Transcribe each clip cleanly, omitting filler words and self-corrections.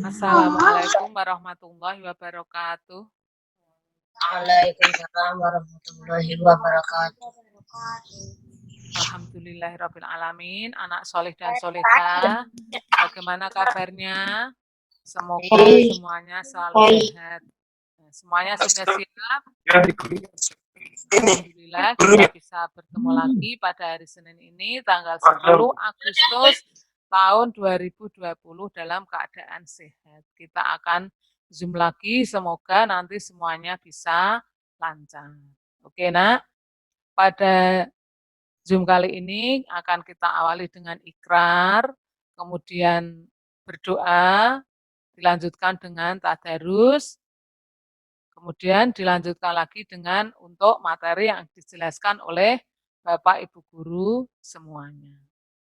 Assalamualaikum warahmatullahi wabarakatuh. Waalaikumsalam warahmatullahi wabarakatuh. Alhamdulillahirabbil alamin. Anak soleh dan solehah, bagaimana kabarnya? Semoga semuanya selalu sehat. Semuanya sudah siap? Alhamdulillah kita bisa bertemu lagi pada hari Senin ini tanggal 10 Agustus tahun 2020 dalam keadaan sehat. Kita akan Zoom lagi, semoga nanti semuanya bisa lancar. Oke, Nak? Pada Zoom kali ini akan kita awali dengan ikrar, kemudian berdoa, dilanjutkan dengan tadarus, kemudian dilanjutkan lagi dengan untuk materi yang dijelaskan oleh Bapak Ibu Guru semuanya.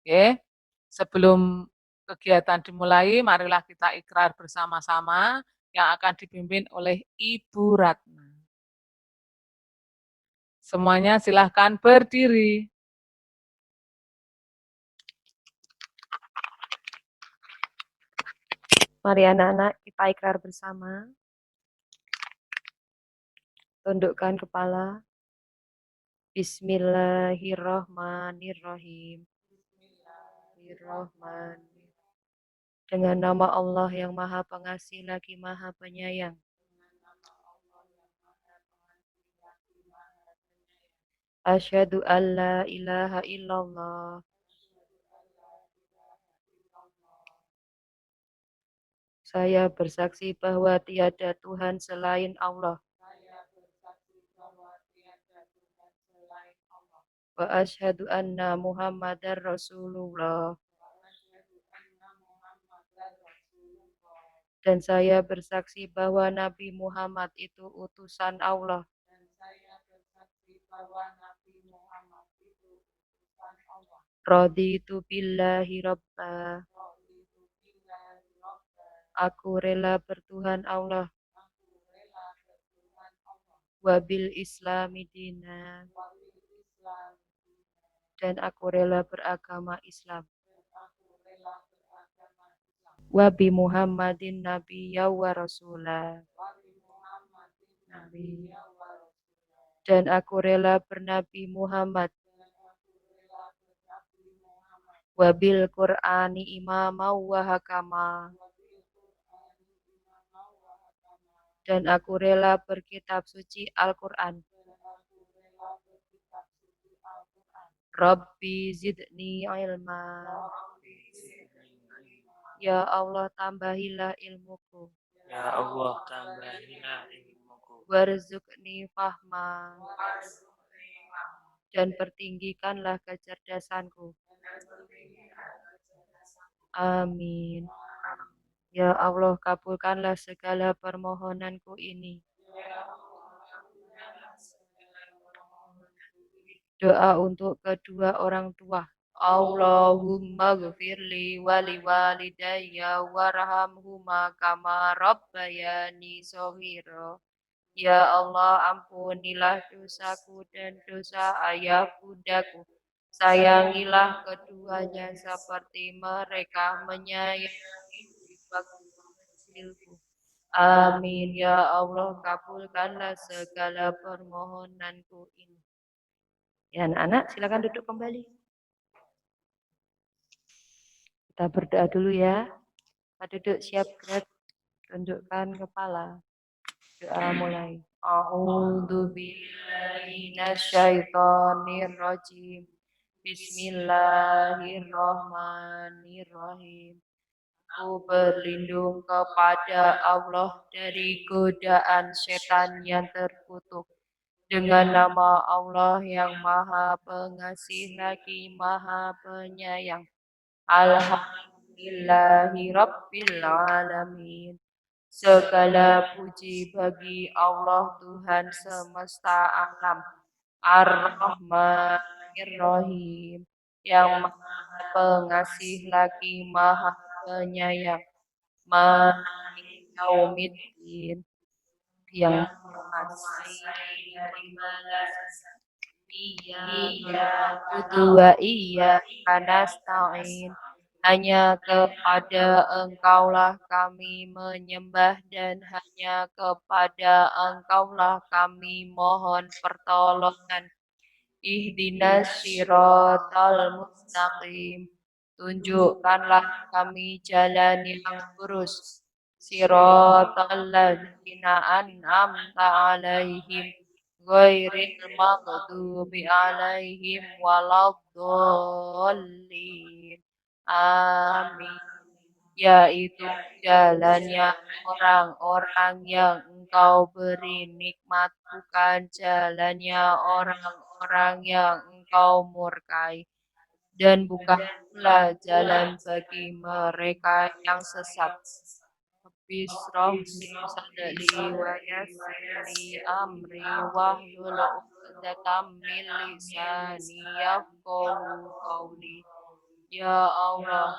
Oke, sebelum kegiatan dimulai, marilah kita ikrar bersama-sama yang akan dipimpin oleh Ibu Ratna. Semuanya silahkan berdiri. Mari anak-anak kita ikrar bersama. Tundukkan kepala. Bismillahirrahmanirrahim. Dengan nama Allah yang Maha Pengasih lagi Maha Penyayang. Asyhadu an la ilaha illallah. Saya bersaksi bahwa tiada Tuhan selain Allah. Wa asyhadu anna Muhammadar Rasulullah. Dan saya bersaksi bahwa Nabi Muhammad itu utusan Allah. Raditu billahi rabba. Aku rela bertuhan Allah. Wabil islami dina. Dan aku rela beragama Islam. Wabi Muhammadin nabiyya wa rasulah. Dan aku rela bernabi Muhammad. Wabil Qur'ani imama wa hakama. Dan aku rela berkitab suci Al-Quran. Rabbi zidni ilma. Ya Allah tambahilah ilmuku. Ya Allah, tambahilah ilmuku. Warzuqni fahma. Dan pertinggikanlah kecerdasanku. Amin. Ya Allah, kabulkanlah segala permohonanku ini. Doa untuk kedua orang tua. Allahumma ghfirli wali walidayya warhamhuma kama rabbayani shaghira. Ya Allah, ampunilah dosaku dan dosa ayah bundaku. Sayangilah keduanya seperti mereka menyayangi waktu kecilku. Amin. Ya Allah, kabulkanlah segala permohonanku ini. Ya anak-anak, silakan duduk kembali. Kita berdoa dulu ya. Kita duduk siap gerak. Tundukkan kepala. Doa mulai. A'udzu billahi minasyaitonir rajim. Bismillahirrahmanirrahim. Aku berlindung kepada Allah dari godaan setan yang terkutuk. Dengan nama Allah yang Maha Pengasih lagi Maha Penyayang. Alhamdulillahirabbil alamin. Segala puji bagi Allah Tuhan semesta alam. Ar-Rahmanir-Rahim. Yang Maha Pengasih lagi Maha Penyayang. Maliki yaumiddin. Yang menguasai hari pembalasan. na'budu wa iyyaka nasta'in. Hanya kepada Engkaulah kami menyembah dan hanya kepada Engkaulah kami mohon pertolongan. Ihdinas siratal mustaqim. Tunjukkanlah kami jalan yang lurus. Siratal ladzina an'amta alaihim ghairil maghdubi alaihim waladdallin. Amin. Yaitu jalannya orang-orang yang Engkau beri nikmat, bukan jalannya orang-orang yang Engkau murkai, dan bukan pula jalan bagi mereka yang sesat. Bisroh sadli wa yassirli amri wahlul 'uqdatam min lisani yafqahu qawli. Ya Allah,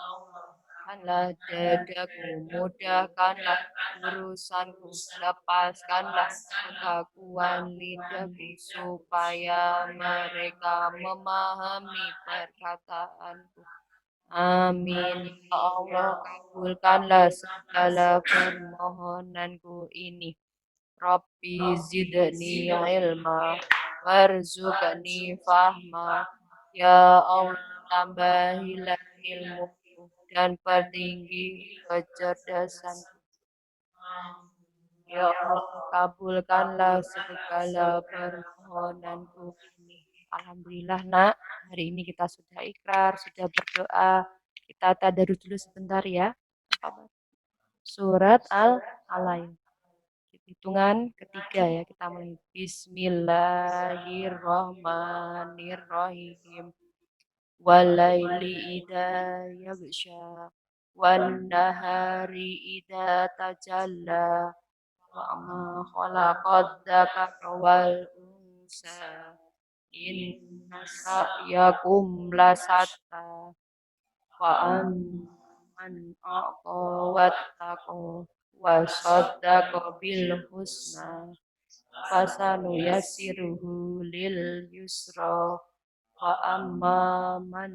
mudahkanlah dadaku, mudahkanlah urusanku, lepaskanlah kekakuan lidahku, supaya mereka memahami perkataanku. Amin. Ya Allah, kabulkanlah segala permohonanku ini. Rabbi zidni ilma, warzuqni fahma. Ya Allah, tambahilah ilmuku dan pertinggi kecerdasanku. Ya Allah, kabulkanlah segala permohonanku ini. Alhamdulillah nak, hari ini kita sudah ikrar, sudah berdoa. Kita tadarus dulu sebentar ya. Surat Al-Alain. Hitungan ketiga ya, kita mulai. Bismillahirrahmanirrahim. Walaili idza yaghsha wan nahari idza tajalla wa ma khalaqad dzakara wal unsa inna sa'yakum lasatta wa man a'ta wattaqa wa saddaqa bil husna fasanu yassiruhu lil yusra wa amma man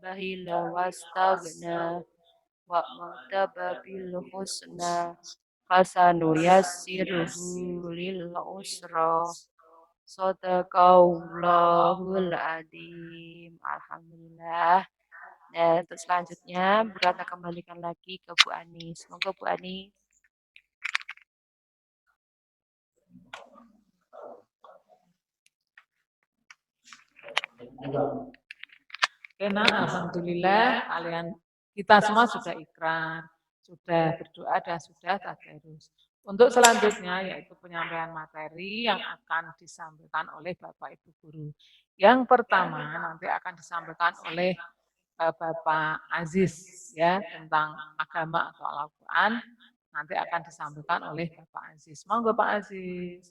bahila wastaghna wa madaba bil husna fasanu yassiruhu lil usra. Shadaqallahul adzim. Alhamdulillah. Nah, untuk selanjutnya kita kembalikan lagi ke Bu Anis. Monggo Bu Anis. Oke, nah, alhamdulillah kita semua sudah ikrar, sudah berdoa dan sudah tadarus. Untuk selanjutnya yaitu penyampaian materi yang akan disampaikan oleh Bapak Ibu guru. Yang pertama nanti akan disampaikan oleh Bapak Aziz ya tentang agama atau Al-Qur'an. Nanti akan disampaikan oleh Bapak Aziz. Monggo Pak Aziz.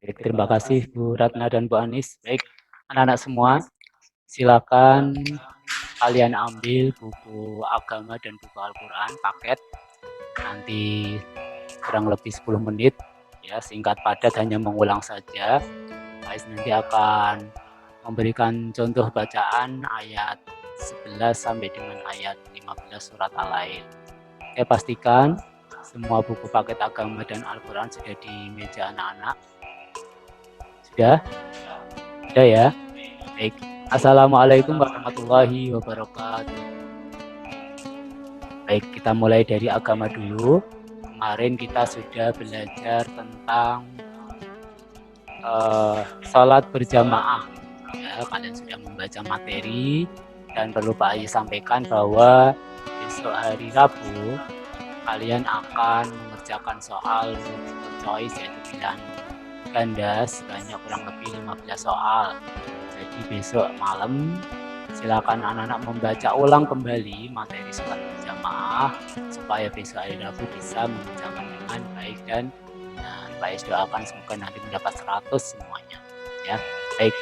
Baik, terima kasih Bu Ratna dan Bu Anis. Baik, anak-anak semua, silakan kalian ambil buku agama dan buku Al-Quran paket. Nanti kurang lebih 10 menit, ya singkat padat hanya mengulang saja. Ais nanti akan memberikan contoh bacaan ayat 11 sampai dengan ayat 15 surat Al-Ain. Saya pastikan semua buku paket agama dan Al-Quran sudah di meja anak-anak. Sudah? Sudah ya? Baik. Assalamualaikum warahmatullahi wabarakatuh. Baik, kita mulai dari agama dulu. Kemarin kita sudah belajar tentang sholat berjamaah. Ya, kalian sudah membaca materi dan perlu Pak Ayi sampaikan bahwa besok hari Rabu kalian akan mengerjakan soal multiple choice yaitu pilihan ganda sebanyak kurang lebih 15 soal. Jadi besok malam silakan anak-anak membaca ulang kembali materi sholat berjamaah. berjamaah supaya besok hari Rabu bisa mengerjakan dengan baik dan Pak Is doakan semoga nanti mendapat 100 semuanya ya. Baik,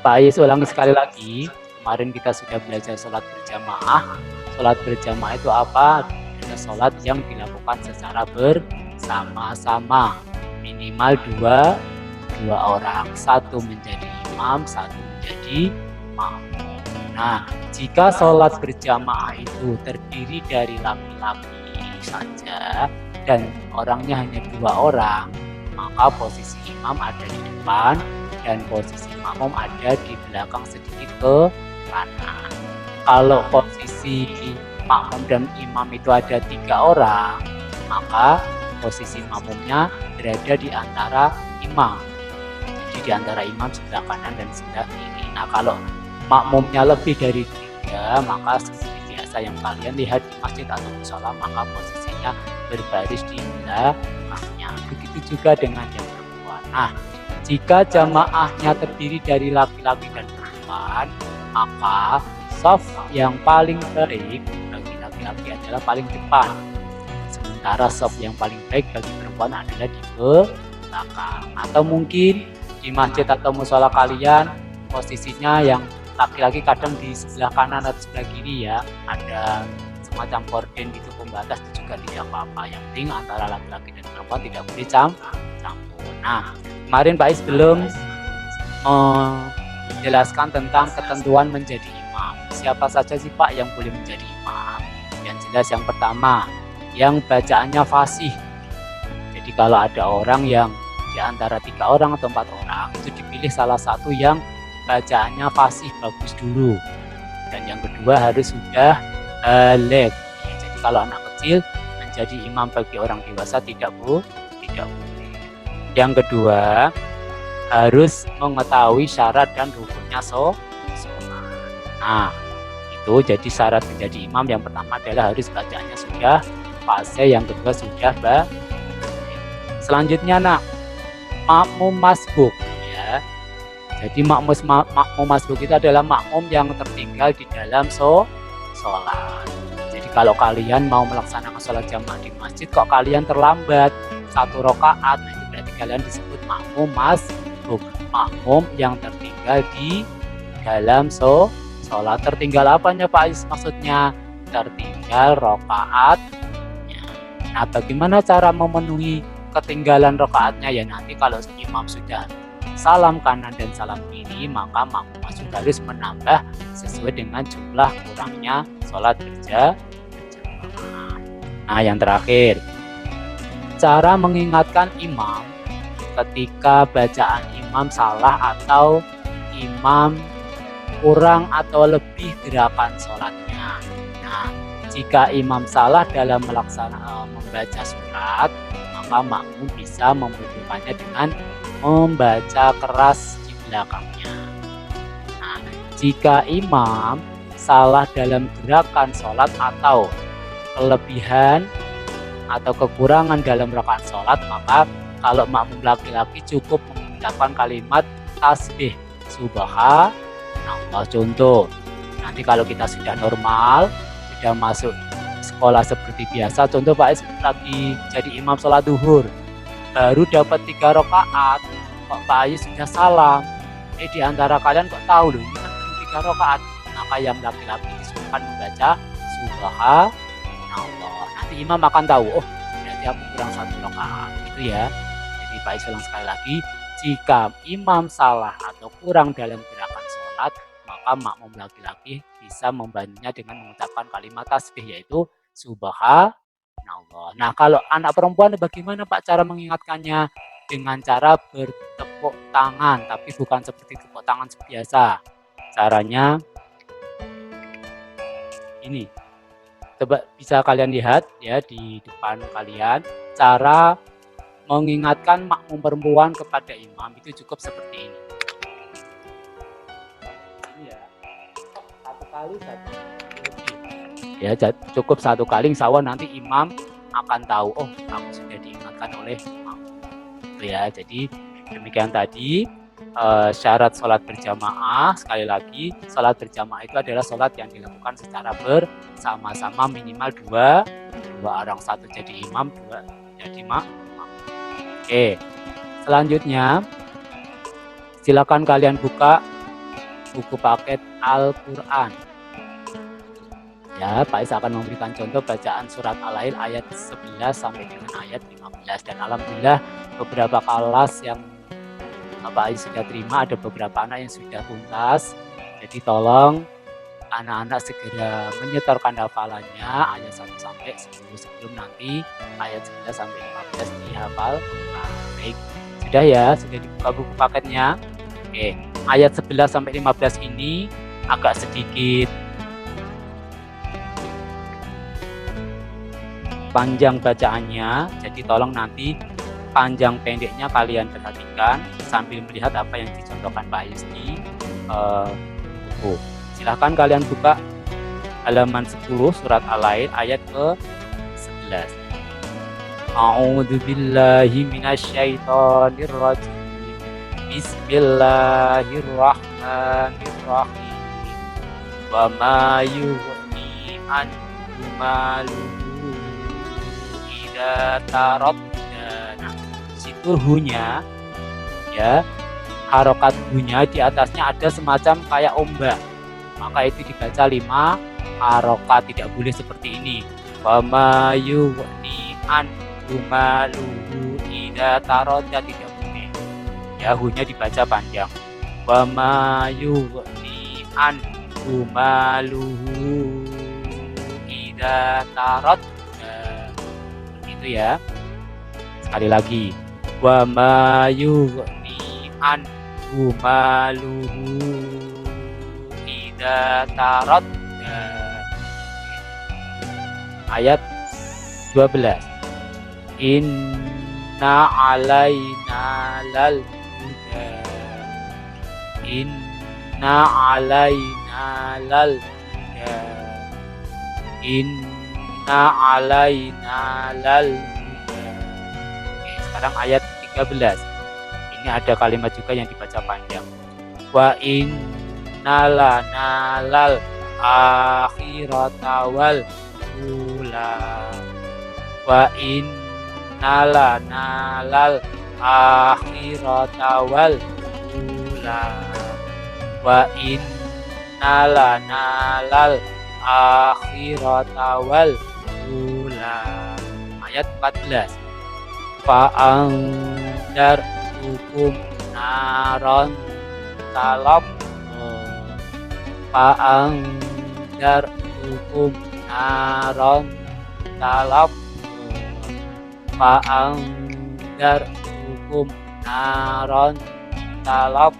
Pak Is ulangi sekali lagi. Kemarin kita sudah belajar sholat berjamaah. Sholat berjamaah itu apa? Adalah sholat yang dilakukan secara bersama-sama, minimal dua orang, satu menjadi imam, satu menjadi makmum. Nah, jika sholat berjamaah itu terdiri dari laki-laki saja dan orangnya hanya 2 orang, maka posisi imam ada di depan dan posisi makmum ada di belakang sedikit ke kanan. Kalau posisi makmum dan imam itu ada 3 orang, maka posisi makmumnya berada di antara imam. Jadi di antara imam sebelah kanan dan sebelah kiri. Nah, kalau makmumnya lebih dari 3, maka seperti biasa yang kalian lihat di masjid atau musola, maka posisinya berbaris di belakangnya. Begitu juga dengan yang perempuan. Nah, jika jamaahnya terdiri dari laki-laki dan perempuan, maka shaf yang paling baik bagi laki-laki adalah paling depan. Sementara shaf yang paling baik bagi perempuan adalah di belakang. Atau mungkin di masjid atau musola kalian posisinya yang laki-laki kadang di sebelah kanan atau sebelah kiri ya, ada semacam korden gitu pembatas, itu juga tidak apa-apa. Yang penting antara laki-laki dan perempuan tidak boleh campur. Nah, kemarin Pak Is belum menjelaskan tentang ketentuan menjadi imam. Siapa saja sih Pak yang boleh menjadi imam? Yang jelas yang pertama, yang bacaannya fasih. Jadi kalau ada orang yang di antara 3 orang atau 4 orang, itu dipilih salah satu yang bacaannya fasih bagus dulu. Dan yang kedua harus sudah baligh. Jadi kalau anak kecil menjadi imam bagi orang dewasa tidak boleh. Yang kedua harus mengetahui syarat dan rukunnya sholat. Nah, itu jadi syarat menjadi imam yang pertama adalah harus bacaannya sudah fasih, yang kedua sudah baligh. Selanjutnya makmum masbuk ya. Jadi makmum masbuk itu adalah makmum yang tertinggal di dalam sholat. Jadi kalau kalian mau melaksanakan sholat jamaah di masjid kok kalian terlambat 1 rakaat, nah itu berarti kalian disebut makmum masbuk, makmum yang tertinggal di dalam sholat. Tertinggal apanya Pak Is? Maksudnya tertinggal rakaatnya. Nah, bagaimana cara memenuhi ketinggalan rakaatnya? Ya nanti kalau imam sudah salam kanan dan salam kiri, maka makmum masbuk harus menambah sesuai dengan jumlah kurangnya sholat berjamaah. Nah, yang terakhir, cara mengingatkan imam ketika bacaan imam salah atau imam kurang atau lebih gerakan sholatnya. Nah, jika imam salah dalam membaca surat, maka makmum bisa membutuhkannya dengan membaca keras di belakangnya. Nah, jika imam salah dalam gerakan sholat atau kelebihan atau kekurangan dalam rakaat sholat, maka kalau makmum laki-laki cukup mengucapkan kalimat tasbih subhanallah. Contoh, nanti kalau kita sudah normal, sudah masuk sekolah seperti biasa, contoh Pak Is lagi jadi imam sholat duhur, baru dapat 3 rakaat, kok Pak Is sudah salam, di antara kalian kok tahu loh ini kan 3 rakaat, maka yang laki-laki disuruhkan membaca subhanallah. Nanti imam akan tahu, oh berarti aku kurang 1 rakaat gitu ya. Jadi Pak Is ulang sekali lagi, jika imam salah atau kurang dalam gerakan sholat, maka makmum laki-laki bisa membantunya dengan mengucapkan kalimat tasbih yaitu subhanallah. Nah, kalau anak perempuan bagaimana Pak cara mengingatkannya? Dengan cara bertepuk tangan, tapi bukan seperti tepuk tangan biasa. Caranya ini. Coba bisa kalian lihat ya di depan kalian, cara mengingatkan makmum perempuan kepada imam itu cukup seperti ini. Ini ya, 1 kali 1 ya, cukup 1 kali, insya Allah nanti imam akan tahu, oh aku sudah diingatkan oleh imam. Ya, jadi demikian tadi syarat sholat berjamaah. Sekali lagi, sholat berjamaah itu adalah sholat yang dilakukan secara bersama-sama minimal dua orang, satu jadi imam, dua jadi makmum. Oke, selanjutnya silakan kalian buka buku paket Al-Quran. Ya, Pak Is akan memberikan contoh bacaan surat Al-Lail ayat 11 sampai dengan ayat 15. Dan alhamdulillah beberapa kelas yang Pak Is sudah terima, ada beberapa anak yang sudah tuntas. Jadi tolong anak-anak segera menyetorkan hafalannya ayat 1 sampai 10 sebelum nanti ayat 11 sampai 15 dihafal. Nah, baik, sudah ya, sudah dibuka buku paketnya. Oke, ayat 11 sampai 15 ini agak sedikit panjang bacaannya, jadi tolong nanti panjang pendeknya kalian perhatikan sambil melihat apa yang dicontohkan Pak Is di buku. Silahkan kalian buka halaman 10 surat Al-Lail ayat ke-11. A'udzu billahi minasyaitonir rajim. Bismillahirrahmanirrahim. Wa ma yughni anhu maluhu tarot. Nah, situ hunya ya, harokat hunya di atasnya ada semacam kayak ombak, maka itu dibaca 5 harokat, tidak boleh seperti ini. Wama yughni anhu maluhu idza tarotnya tidak boleh ya, hunya dibaca panjang. Wama yughni anhu maluhu idza tarot itu ya. Sekali lagi, wa ma yughni anhu maluhu idza tarat. Ayat 12. Inna alaina lal huda. Inna alaina lal huda. Inna alaina lal huda. Oke, sekarang ayat 13. Ini ada kalimat juga yang dibaca panjang. Wa inna lana lal akhirata wal ula. Wa inna lana lal akhirata wal ula. Wa inna lana lal akhirata wal ula. Ayat 14. Fa'andar hukum naron talab. Fa'andar hukum naron talab. Fa'andar hukum naron talab.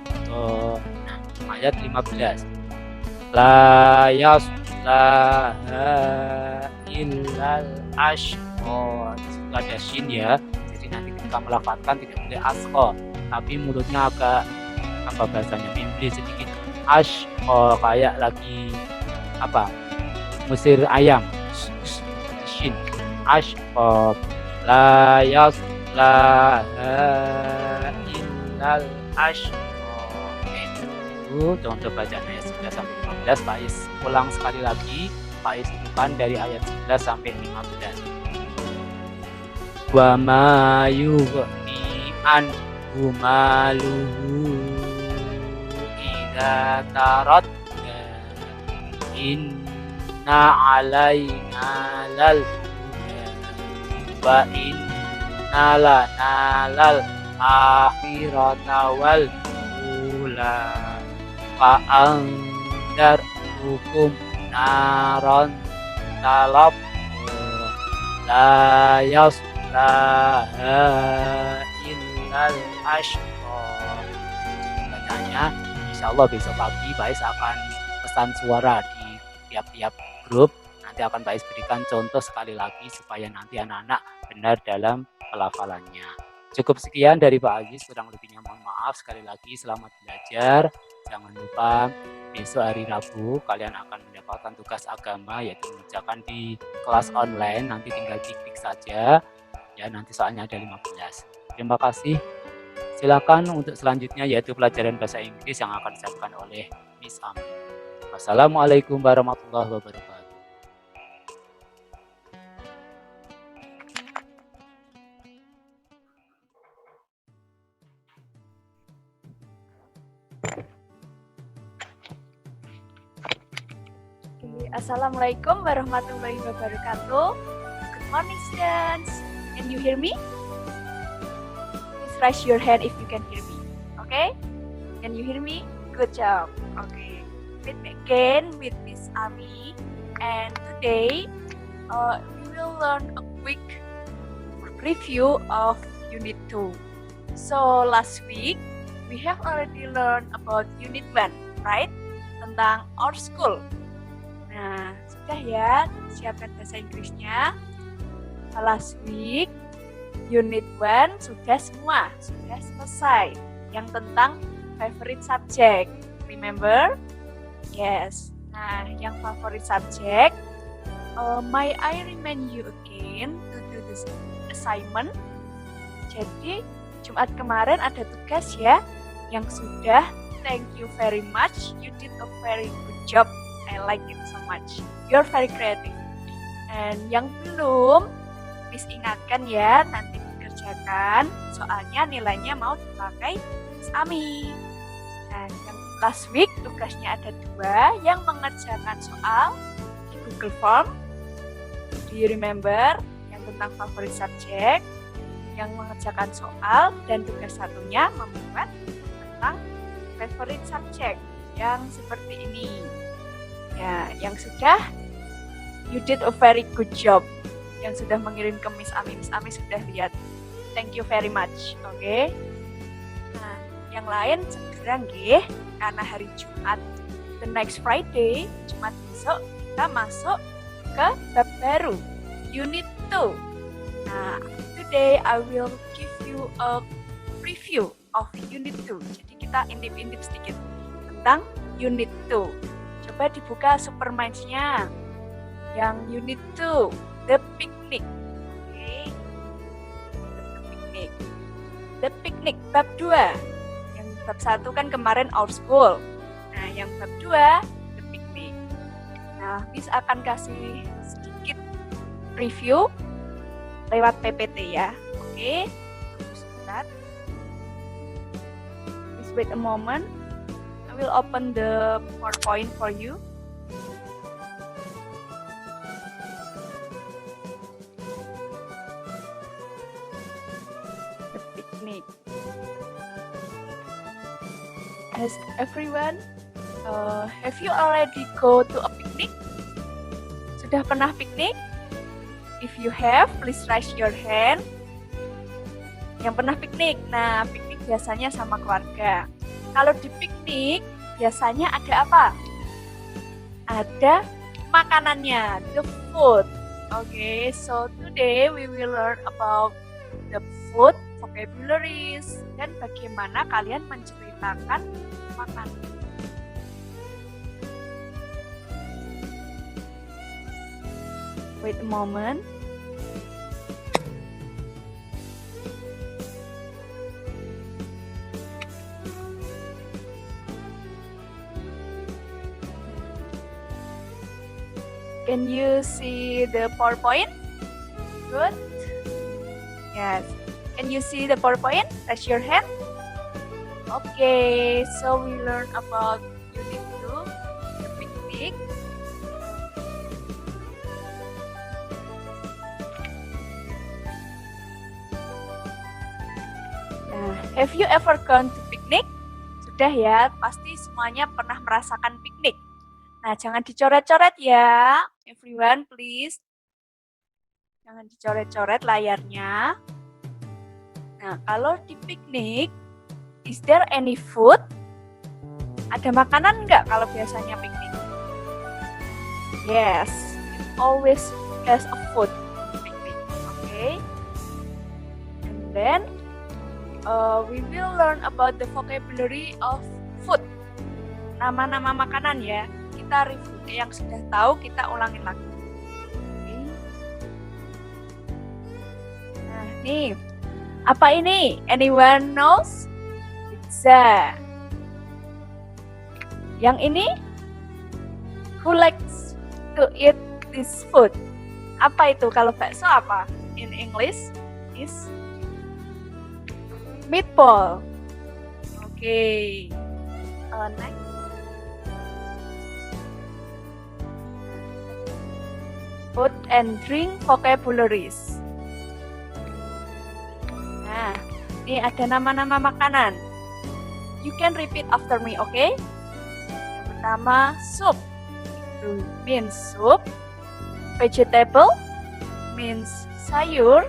Ayat 15. La yaslaha illal ashqa. Itu ada shin ya, jadi nanti kita melafalkan tidak boleh asqa, tapi mulutnya agak apa bahasanya, mimpi sedikit. Ashqa kayak lagi apa, musir ayam. Shin ashqa. La yaslaha illal ashqa. Itu contoh bacaan ayat 11 sampai 15. Pak Is ulang sekali lagi. Pak Is bukan dari ayat 11 sampai 15. Wa ma yughni anhu maluhu idza taradda. Inna alaina lal huda. Wa inna lana lal akhirata wal ula. Fa'andar hukum naron talab. La yaslaha illal ashqa. Bacanya insyaallah besok pagi Pak Is akan pesan suara di tiap-tiap grup. Nanti akan Pak Is berikan contoh sekali lagi supaya nanti anak-anak benar dalam pelafalannya. Cukup sekian dari Pak Agis, kurang lebihnya mohon maaf. Sekali lagi selamat belajar. Jangan lupa besok hari Rabu kalian akan mendapatkan tugas agama, yaitu mengerjakan di kelas online. Nanti tinggal klik saja ya, nanti soalnya ada 15. Terima kasih. Silakan untuk selanjutnya yaitu pelajaran bahasa Inggris yang akan disampaikan oleh Miss Ami. Wassalamualaikum warahmatullahi wabarakatuh. Assalamualaikum warahmatullahi wabarakatuh. Good morning, students. Can you hear me? Please raise your hand if you can hear me. Okay? Can you hear me? Good job. Okay. Meet me again with Miss Ami, and today we will learn a quick review of Unit 2. So last week we have already learned about Unit 1, right? Tentang our school. Nah, sudah ya, siapkan bahasa Inggrisnya. Last week, Unit 1 sudah semua, sudah selesai. Yang tentang favorite subject. Remember? Yes. Nah, yang favorite subject, may I remind you again to do this assignment. Jadi, Jumat kemarin ada tugas ya, yang sudah. Thank you very much. You did a very good job. I like it so much. You're very creative. And yang belum, Miss ingatkan ya, nanti dikerjakan. Soalnya nilainya mau dipakai Miss Ami. Nah, yang last week tugasnya ada 2, yang mengerjakan soal di Google Form. Do you remember? Yang tentang favorite subject, yang mengerjakan soal, dan tugas satunya membuat tentang favorite subject yang seperti ini. Ya, yang sudah, you did a very good job. Yang sudah mengirim ke Miss Ami sudah lihat. Thank you very much. Oke. Nah, yang lain segera nggih, karena hari Jumat. The next Friday, Jumat besok kita masuk ke bab baru, Unit 2. Nah, today I will give you a preview of Unit 2. Jadi kita intip-intip sedikit tentang Unit 2. Coba dibuka Superminds-nya. Yang Unit 2, The Picnic. Oke. The Picnic. The Picnic, bab 2. Yang bab 1 kan kemarin Our School. Nah, yang bab 2, The Picnic. Nah, Miss akan kasih sedikit review lewat PPT ya. Oke. Tunggu sebentar. Please wait a moment. I will open the PowerPoint for you. The picnic. Has everyone, have you already go to a picnic? Sudah pernah piknik? If you have, please raise your hand. Yang pernah piknik, nah piknik biasanya sama keluarga. Kalau di piknik, biasanya ada apa? Ada makanannya, the food. Okay, so today we will learn about the food, vocabularies, dan bagaimana kalian menceritakan makanan. Wait a moment. Can you see the PowerPoint? Good. Yes. Can you see the PowerPoint? Raise your hand. Okay, so we learn about Unit 2, the picnic. Have you ever gone to picnic? Sudah ya, pasti semuanya pernah merasakan piknik. Nah, jangan dicoret-coret ya. Everyone, please. Jangan dicoret-coret layarnya. Nah, kalau di piknik, is there any food? Ada makanan nggak kalau biasanya piknik? Yes, it always has a food picnic. Okay. And then, we will learn about the vocabulary of food. Nama-nama makanan ya. Kita review yang sudah tahu, kita ulangin lagi. Okay. Nah, nih. Apa ini? Anyone knows? pizza. Yang ini, who likes to eat this food? Apa itu kalau bakso apa? In English is meatball. Oke. Next. Food and drink vocabularies. Nah, ini ada nama-nama makanan. You can repeat after me, oke? Yang pertama, soup. Itu means soup. Vegetable means sayur.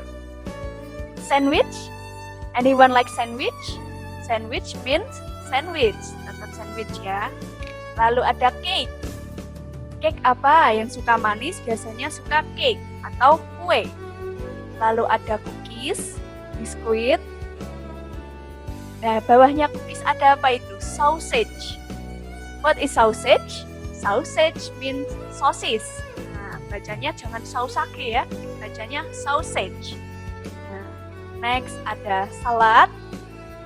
Sandwich. Anyone like sandwich? Sandwich means sandwich. Tetap sandwich ya. Lalu ada cake. Cake apa? Yang suka manis biasanya suka cake atau kue. Lalu ada cookies, biskuit. Nah, bawahnya cookies ada apa itu? Sausage. What is sausage? Sausage means sosis. Nah, bacanya jangan sausage ya, bacanya sausage. Nah, next ada salad.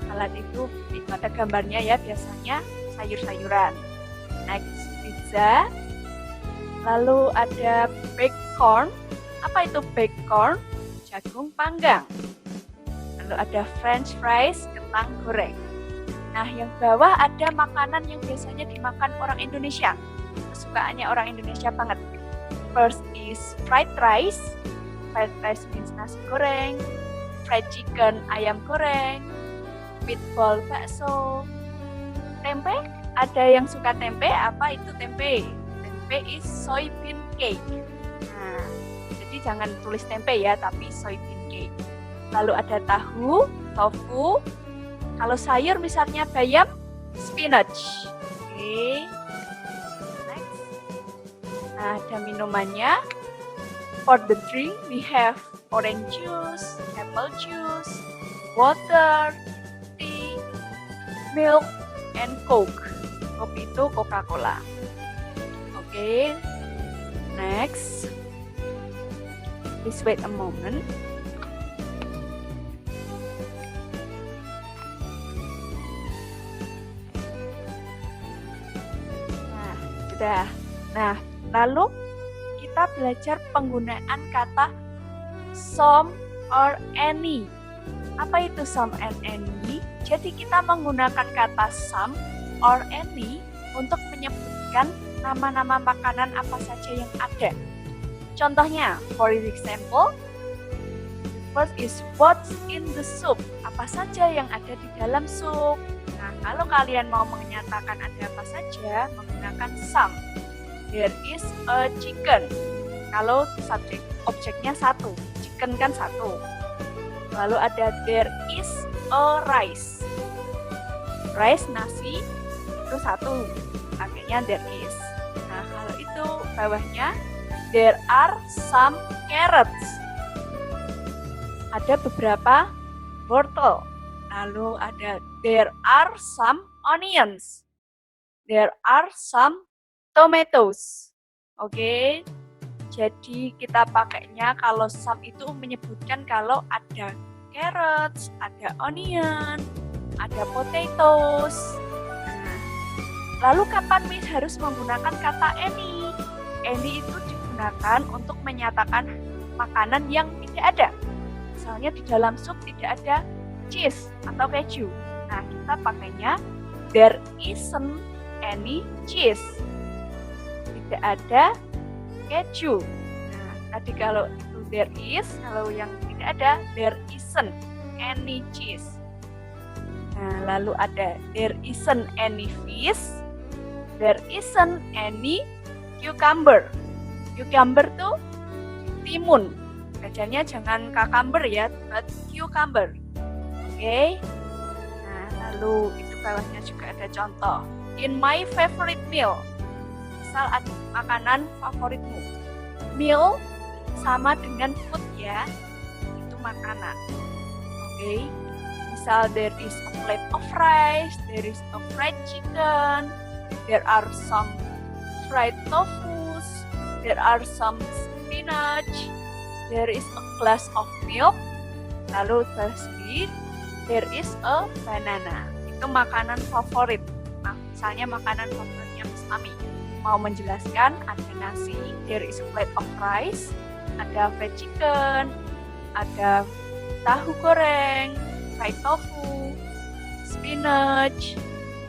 Salad itu ada gambarnya ya, biasanya sayur-sayuran. Next pizza. Lalu ada baked corn. Apa itu baked corn? Jagung panggang. Lalu ada french fries, kentang goreng. Nah, yang bawah ada makanan yang biasanya dimakan orang Indonesia. Kesukaannya orang Indonesia banget. First is fried rice. Fried rice means nasi goreng. Fried chicken, ayam goreng. Meatball, bakso. Tempe, ada yang suka tempe. Apa itu tempe? Tempe is soybean cake. Nah, jadi jangan tulis tempe ya, tapi soybean cake. Lalu ada tahu, tofu. Kalau sayur misalnya bayam, spinach. Oke. Next. Nah, ada minumannya. For the drink, we have orange juice, apple juice, water, tea, milk, and coke. Coke itu Coca-Cola. Oke. Next. Please wait a moment. Sudah. Nah, lalu kita belajar penggunaan kata some or any. Apa itu some and any? Jadi kita menggunakan kata some or any untuk menyebutkan nama-nama makanan apa saja yang ada. Contohnya, for example, first is what's in the soup. Apa saja yang ada di dalam sup. Nah, kalau kalian mau menyatakan ada apa saja, menggunakan some. There is a chicken. Kalau objeknya satu, chicken kan satu. Lalu ada there is a rice. Rice, nasi, itu satu. Pakainya there is. Nah, kalau itu bawahnya there are some carrots. Ada beberapa wortel. Lalu ada there are some onions. There are some tomatoes. Oke. Jadi kita pakainya kalau some itu menyebutkan kalau ada carrots, ada onion, ada potatoes. Nah, lalu kapan harus menggunakan kata any? Any itu digunakan untuk menyatakan makanan yang tidak ada. Misalnya di dalam sup tidak ada cheese atau keju. Nah, kita pakainya there isn't any cheese. Tidak ada keju. Nah, tadi kalau itu there is, kalau yang tidak ada there isn't any cheese. Nah, lalu ada there isn't any fish. There isn't any cucumber. Cucumber tuh timun. Bacanya jangan cucumber ya, but cucumber. Oke. Nah, lalu itu bawahnya juga ada contoh. In my favorite meal. Misal ada makanan favoritmu. Meal sama dengan food ya. Itu makanan. Oke. Misal there is a plate of rice, there is a fried chicken, there are some fried tofu, there are some spinach, there is a glass of milk. Lalu tersebut there is a banana. itu makanan favorit. Nah, misalnya makanan favoritnya Miss Ami mau menjelaskan ada nasi, there is a plate of rice, ada fried chicken, ada tahu goreng, fried tofu, spinach,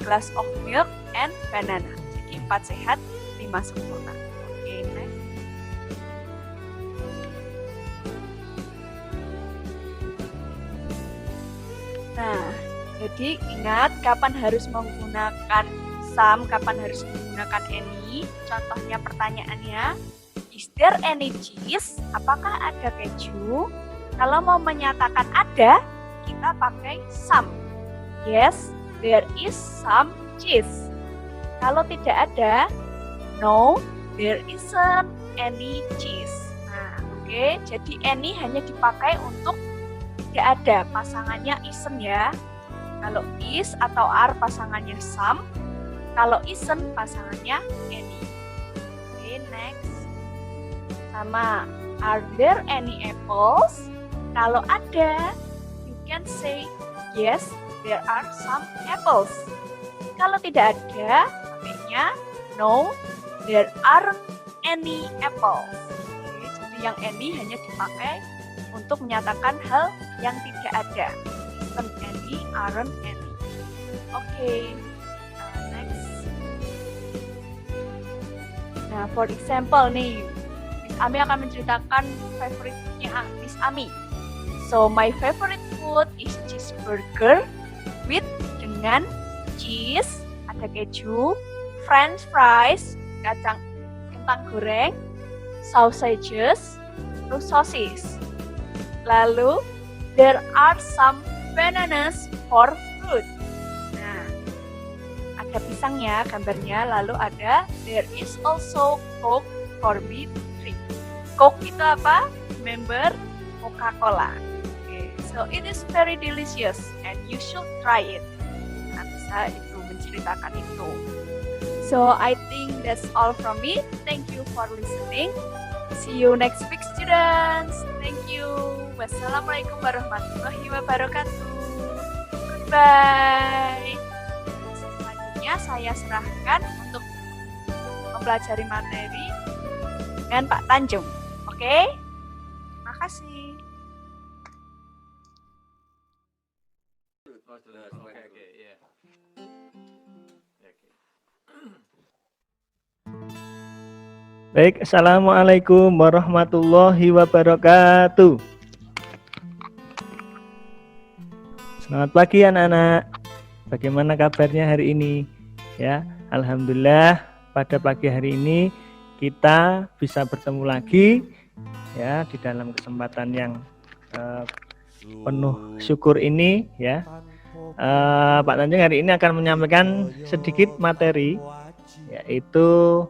glass of milk, and banana. Jadi 4 sehat, 5 sempurna. Oke, next. Nah, jadi ingat kapan harus menggunakan some, kapan harus menggunakan any. Contohnya pertanyaannya, is there any cheese? Apakah ada keju? Kalau mau menyatakan ada, kita pakai some. Yes, there is some cheese. Kalau tidak ada, no, there isn't any cheese. Nah, oke, jadi any hanya dipakai untuk tidak ada, pasangannya isn't ya. Kalau is atau are pasangannya some, kalau isn't pasangannya any. Oke, next. Sama, are there any apples? Kalau ada, you can say yes, there are some apples. Kalau tidak ada, pakainya no, there aren't any apples. Oke, jadi yang any hanya dipakai untuk menyatakan hal yang tidak ada. Isn't any, aren't any. Oke, next. Nah, for example nih, Miss Ami akan menceritakan favorite-nya Miss Ami. So, my favorite food is cheeseburger with dengan cheese, ada keju, french fries, kentang goreng, sausages, terus sosis. Lalu, there are some bananas for fruit. Nah, ada pisangnya gambarnya, lalu ada there is also Coke for me to drink. Coke itu apa? Member Coca-Cola. Okay. So it is very delicious and you should try it. Nah, bisa itu menceritakan itu. So I think that's all from me. Thank you for listening. See you next week, students. Thank you. Wassalamualaikum warahmatullahi wabarakatuh. Goodbye. Selanjutnya saya serahkan untuk mempelajari materi dengan Pak Tanjung. Oke? Makasih. Baik, Assalamualaikum warahmatullahi wabarakatuh. Selamat pagi anak-anak. Bagaimana kabarnya hari ini? Ya, alhamdulillah pada pagi hari ini kita bisa bertemu lagi ya di dalam kesempatan yang penuh syukur ini ya. Pak Tanjung hari ini akan menyampaikan sedikit materi, yaitu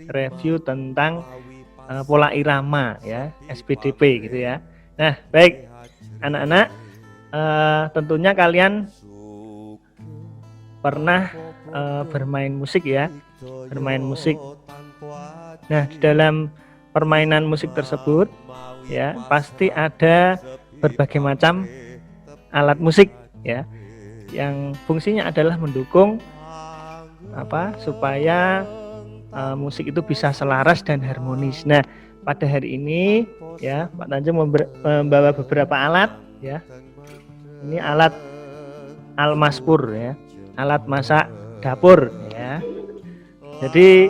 review tentang pola irama ya, SPDP gitu ya. Nah, baik anak-anak, tentunya kalian pernah bermain musik ya, bermain musik. Nah, di dalam permainan musik tersebut ya pasti ada berbagai macam alat musik ya, yang fungsinya adalah mendukung supaya musik itu bisa selaras dan harmonis. Nah, pada hari ini ya Pak Tanjung membawa beberapa alat ya. Ini alat almaspur ya, alat masak dapur ya. Jadi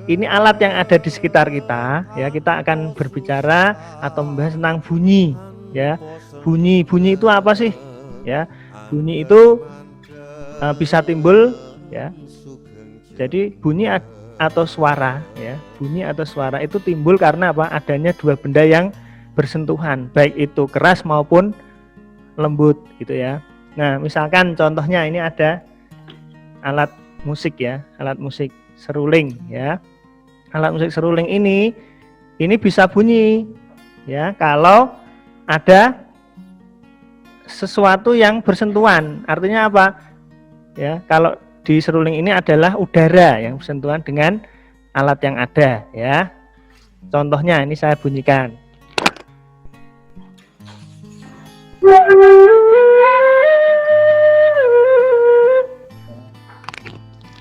ini alat yang ada di sekitar kita ya. Kita akan berbicara atau membahas tentang bunyi ya. Bunyi itu apa sih? Ya, bunyi itu bisa timbul ya. Jadi bunyi atau suara ya, bunyi atau suara itu timbul karena apa? Adanya dua benda yang bersentuhan, baik itu keras maupun lembut gitu ya. Nah, misalkan contohnya ini ada alat musik ya, alat musik seruling ya. Alat musik seruling ini bisa bunyi ya kalau ada sesuatu yang bersentuhan. Artinya apa? Ya, kalau di seruling ini adalah udara yang bersentuhan dengan alat yang ada ya. Contohnya ini saya bunyikan.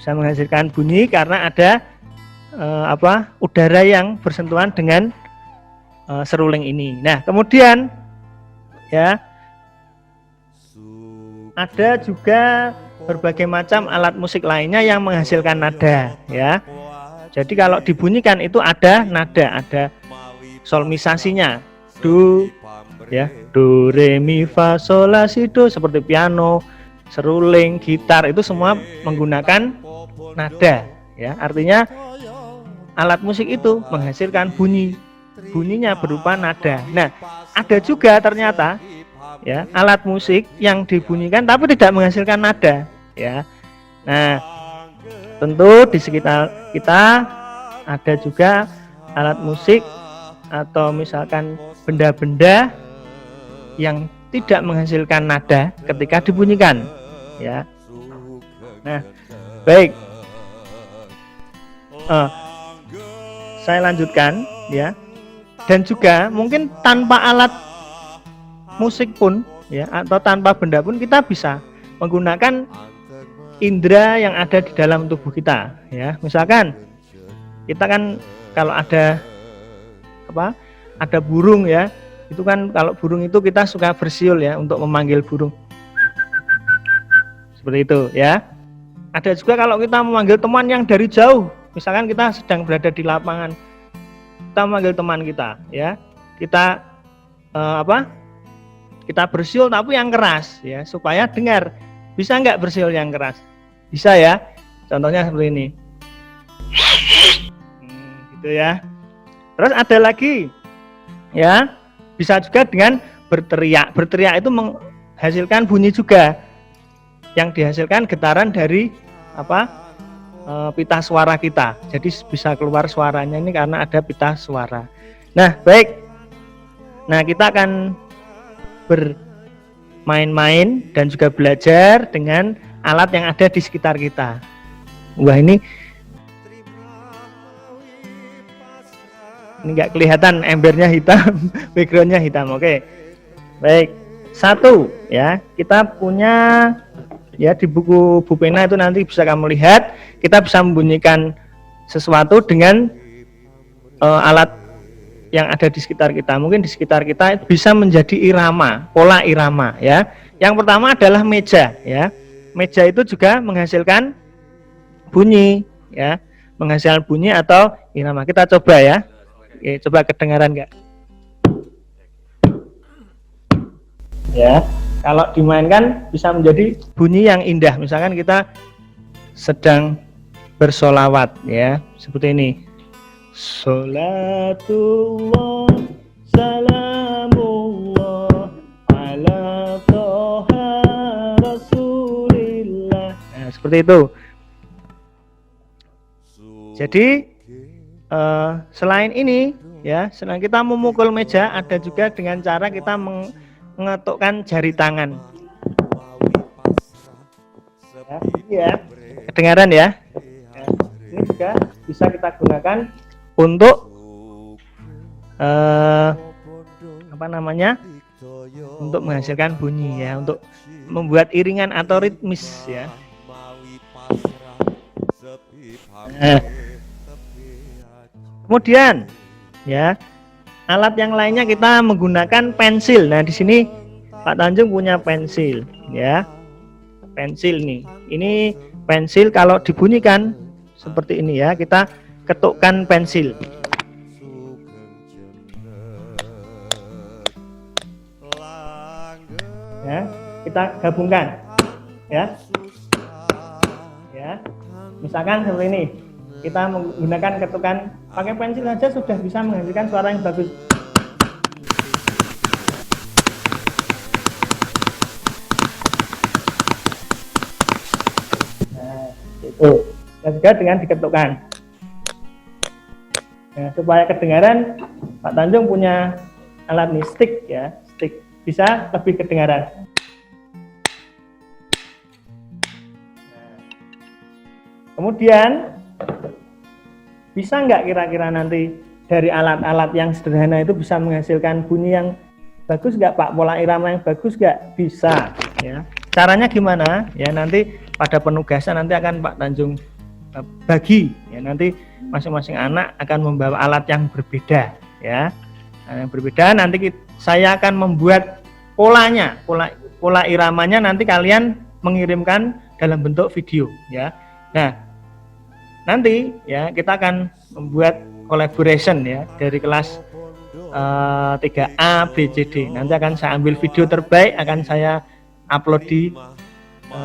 bisa menghasilkan bunyi karena ada udara yang bersentuhan dengan seruling ini. Nah, kemudian ya ada juga berbagai macam alat musik lainnya yang menghasilkan nada ya. Jadi kalau dibunyikan itu ada nada, ada solmisasinya. Do ya, do re mi fa sol la si do, seperti piano, seruling, gitar itu semua menggunakan nada ya. Artinya alat musik itu menghasilkan bunyi. Bunyinya berupa nada. Nah, ada juga ternyata ya alat musik yang dibunyikan tapi tidak menghasilkan nada ya. Nah, tentu di sekitar kita ada juga alat musik atau misalkan benda-benda yang tidak menghasilkan nada ketika dibunyikan ya. Nah, baik, saya lanjutkan ya. Dan juga mungkin tanpa alat musik pun ya, atau tanpa benda pun kita bisa menggunakan indera yang ada di dalam tubuh kita ya. Misalkan kita kan kalau ada burung ya, itu kan kalau burung itu kita suka bersiul ya untuk memanggil burung seperti itu ya. Ada juga kalau kita memanggil teman yang dari jauh, misalkan kita sedang berada di lapangan, kita memanggil teman kita ya, kita kita bersiul tapi yang keras ya supaya dengar. Bisa nggak bersiul yang keras? Bisa ya, contohnya seperti ini gitu ya. Terus ada lagi ya, bisa juga dengan berteriak. Berteriak itu menghasilkan bunyi juga, yang dihasilkan getaran dari pita suara kita. Jadi bisa keluar suaranya ini karena ada pita suara. Nah, baik. Nah, kita akan bermain-main dan juga belajar dengan alat yang ada di sekitar kita. Wah, ini nggak kelihatan, embernya hitam, backgroundnya hitam. Oke, baik. Satu ya, kita punya ya di buku Bu Pena itu nanti bisa kamu lihat, kita bisa membunyikan sesuatu dengan alat yang ada di sekitar kita. Mungkin di sekitar kita bisa menjadi irama, pola irama ya. Yang pertama adalah meja ya. Meja itu juga menghasilkan bunyi ya, menghasilkan bunyi atau irama. Kita coba ya. Oke, coba kedengaran nggak? Ya, kalau dimainkan bisa menjadi bunyi yang indah. Misalkan kita sedang bersolawat ya, seperti ini. Sholatullah salamullah ala toha rasulillah. Nah, seperti itu. Jadi selain ini ya, selain kita memukul meja, ada juga dengan cara kita mengetukkan jari tangan ya, kedengaran ya. Ini juga bisa kita gunakan untuk untuk menghasilkan bunyi ya, untuk membuat iringan atau ritmis ya. Nah, kemudian ya, alat yang lainnya kita menggunakan pensil. Nah, di sini Pak Tanjung punya pensil ya. Pensil nih. Ini pensil kalau dibunyikan seperti ini ya, kita ketukkan pensil. Ya, kita gabungkan ya. Ya. Misalkan seperti ini. Kita menggunakan ketukan pakai pensil saja sudah bisa menghasilkan suara yang bagus. Nah, itu. Dan juga dengan diketukkan. Nah, supaya kedengaran, Pak Tanjung punya alat nih, stick ya, stick, bisa lebih kedengaran. Nah, kemudian bisa nggak kira-kira nanti dari alat-alat yang sederhana itu bisa menghasilkan bunyi yang bagus nggak Pak? Pola irama yang bagus nggak? Bisa ya. Caranya gimana? Ya nanti pada penugasan nanti akan Pak Tanjung bagi ya, nanti masing-masing anak akan membawa alat yang berbeda ya. Yang berbeda nanti saya akan membuat polanya, pola iramanya nanti kalian mengirimkan dalam bentuk video ya. Nah, nanti ya kita akan membuat collaboration ya dari kelas 3A B C D. Nanti akan saya ambil video terbaik, akan saya upload di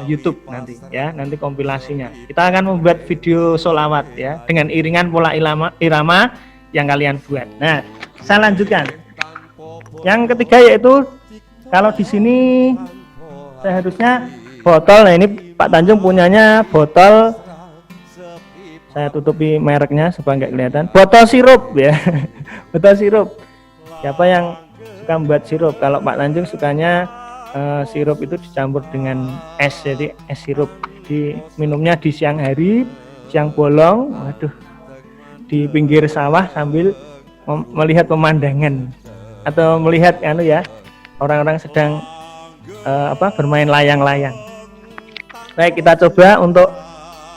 YouTube nanti ya, nanti kompilasinya. Kita akan membuat video sholawat ya dengan iringan pola irama yang kalian buat. Nah, saya lanjutkan. Yang ketiga yaitu kalau di sini seharusnya botol. Nah, ini Pak Tanjung punyanya botol. Saya tutupi mereknya supaya nggak kelihatan. Botol sirup ya, botol sirup. Siapa yang suka membuat sirup? Kalau Pak Tanjung sukanya sirup itu dicampur dengan es, jadi es sirup. Minumnya di siang hari, siang bolong, waduh, di pinggir sawah sambil melihat pemandangan atau melihat orang-orang sedang bermain layang-layang. Baik, kita coba untuk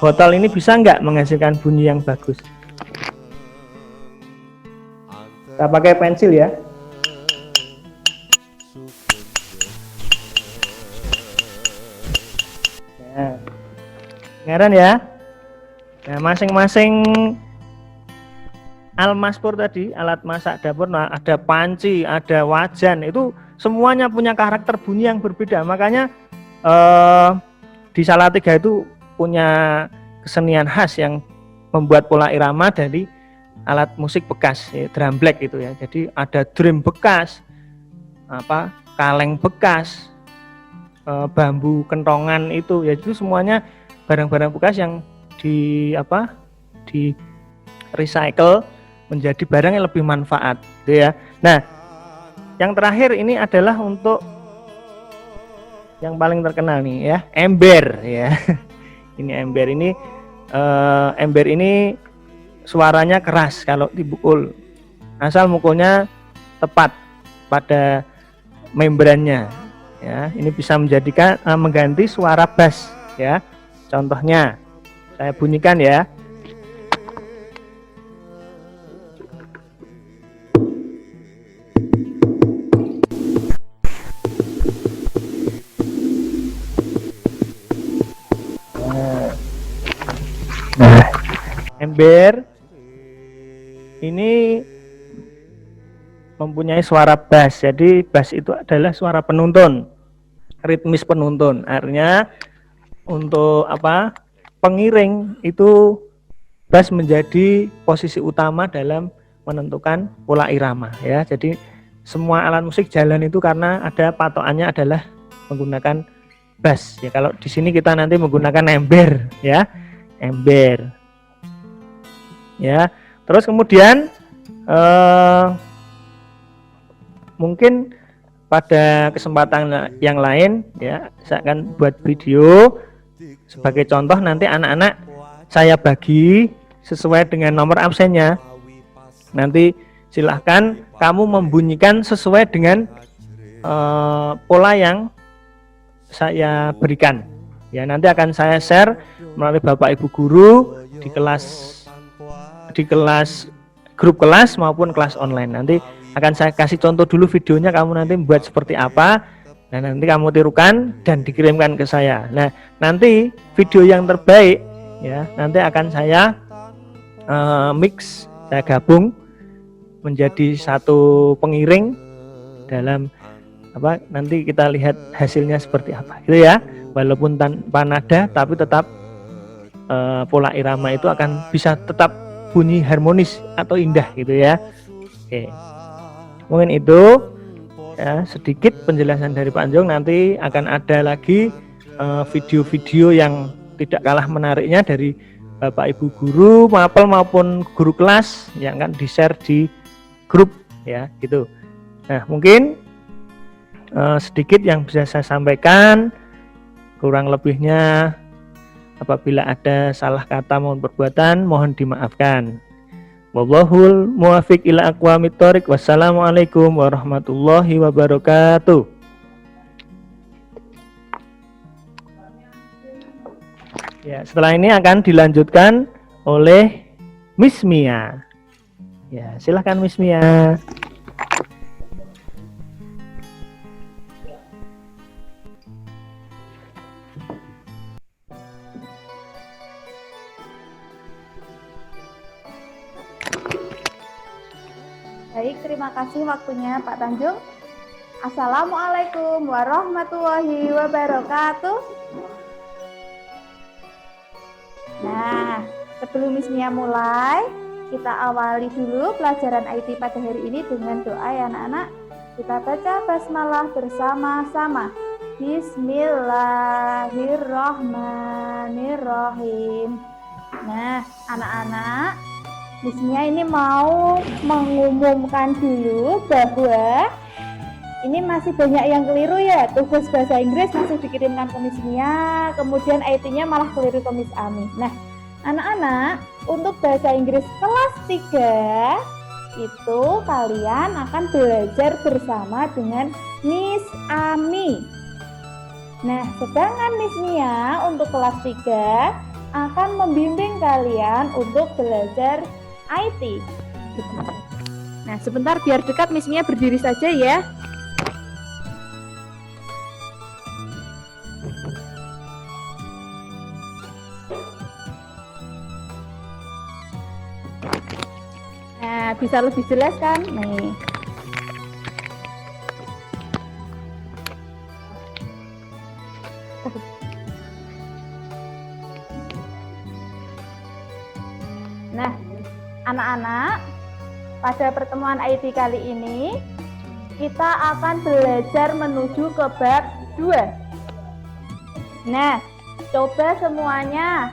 botol ini bisa nggak menghasilkan bunyi yang bagus. Kita pakai pensil ya. Nah, dengaran ya. Nah, masing-masing almaspur tadi, alat masak dapur, nah, ada panci, ada wajan, itu semuanya punya karakter bunyi yang berbeda. Makanya di Salatiga itu punya kesenian khas yang membuat pola irama dari alat musik bekas, ya, drum black itu ya. Jadi ada drum bekas, kaleng bekas, bambu kentongan itu ya, itu semuanya barang-barang bekas yang di recycle menjadi barang yang lebih manfaat gitu ya. Nah, yang terakhir ini adalah untuk yang paling terkenal nih ya, ember ya. Ini ember ini suaranya keras kalau dipukul, asal mukulnya tepat pada membrannya ya. Ini bisa menjadikan mengganti suara bass ya. Contohnya saya bunyikan ya. Nah, ember ini mempunyai suara bass. Jadi bass itu adalah suara penuntun, ritmis penuntun. Artinya untuk pengiring itu bass menjadi posisi utama dalam menentukan pola irama ya. Jadi semua alat musik jalan itu karena ada patokannya adalah menggunakan bass ya. Kalau di sini kita nanti menggunakan ember ya, ember ya. Terus kemudian mungkin pada kesempatan yang lain ya, saya akan buat video sebagai contoh. Nanti anak-anak saya bagi sesuai dengan nomor absennya. Nanti silahkan kamu membunyikan sesuai dengan pola yang saya berikan ya. Nanti akan saya share melalui Bapak Ibu guru di kelas grup kelas maupun kelas online. Nanti akan saya kasih contoh dulu videonya, kamu nanti membuat seperti apa. Nah, nanti kamu tirukan dan dikirimkan ke saya. Nah, nanti video yang terbaik ya, nanti akan saya mix, saya gabung menjadi satu pengiring dalam nanti kita lihat hasilnya seperti apa gitu ya. Walaupun tanpa nada tapi tetap pola irama itu akan bisa tetap bunyi harmonis atau indah gitu ya. Oke, mungkin itu ya sedikit penjelasan dari Pak Anjung. Nanti akan ada lagi video-video yang tidak kalah menariknya dari Bapak Ibu guru mapel maupun guru kelas yang akan di-share di grup ya gitu. Nah, mungkin sedikit yang bisa saya sampaikan, kurang lebihnya apabila ada salah kata maupun perbuatan mohon dimaafkan. Wallahul muwaffiq ila aqwamit thoriq. Wassalamualaikum warahmatullahi wabarakatuh. Ya, setelah ini akan dilanjutkan oleh Miss Mia. Ya, silakan Miss Mia. Baik, terima kasih waktunya Pak Tanjung. Assalamualaikum warahmatullahi wabarakatuh. Nah, sebelum Miss Mia mulai, kita awali dulu pelajaran IT pada hari ini dengan doa ya anak-anak. Kita baca basmalah bersama-sama. Bismillahirrahmanirrahim. Nah, anak-anak, Miss Mia ini mau mengumumkan dulu bahwa ini masih banyak yang keliru ya. Tugas bahasa Inggris masih dikirimkan ke Miss Mia, kemudian IT-nya malah keliru ke Miss Ami. Nah, anak-anak, untuk bahasa Inggris kelas 3 itu kalian akan belajar bersama dengan Miss Ami. Nah, sedangkan Miss Mia untuk kelas 3 akan membimbing kalian untuk belajar IT. Nah, sebentar biar dekat Miss Mia berdiri saja ya. Nah, bisa lebih jelas kan? Nih. Nah, anak-anak, pada pertemuan IT kali ini kita akan belajar menuju ke bab 2. Nah, coba semuanya.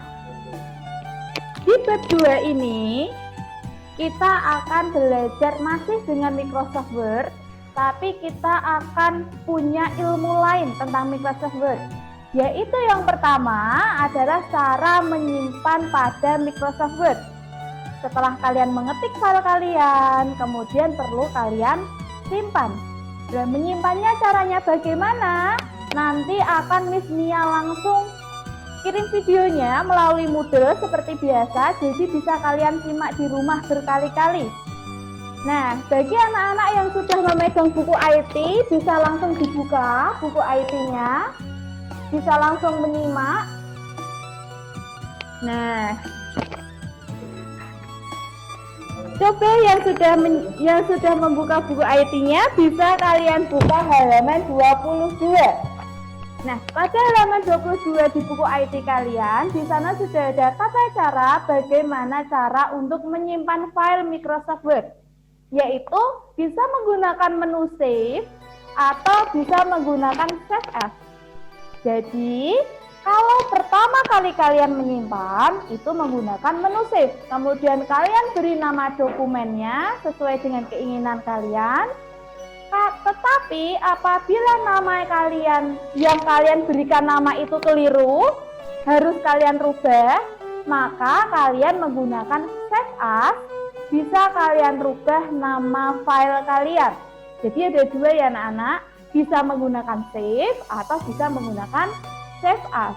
Di bab 2 ini kita akan belajar masih dengan Microsoft Word, tapi kita akan punya ilmu lain tentang Microsoft Word. Yaitu yang pertama adalah cara menyimpan pada Microsoft Word. Setelah kalian mengetik file kalian, kemudian perlu kalian simpan. Dan menyimpannya caranya bagaimana? Nanti akan Miss Mia langsung kirim videonya melalui Moodle seperti biasa, jadi bisa kalian simak di rumah berkali-kali. Nah, bagi anak-anak yang sudah memegang buku IT, bisa langsung dibuka buku IT-nya, bisa langsung menyimak. Nah, coba yang sudah membuka buku IT-nya, bisa kalian buka halaman 22. Nah, pada halaman 22 di buku IT kalian, di sana sudah ada tata cara bagaimana cara untuk menyimpan file Microsoft Word, yaitu bisa menggunakan menu save atau bisa menggunakan save as. Jadi, kalau pertama kali kalian menyimpan, itu menggunakan menu save. Kemudian kalian beri nama dokumennya sesuai dengan keinginan kalian. Tetapi apabila nama kalian yang kalian berikan nama itu keliru, harus kalian rubah, maka kalian menggunakan save as, bisa kalian rubah nama file kalian. Jadi ada dua ya anak-anak, bisa menggunakan save atau bisa menggunakan save as.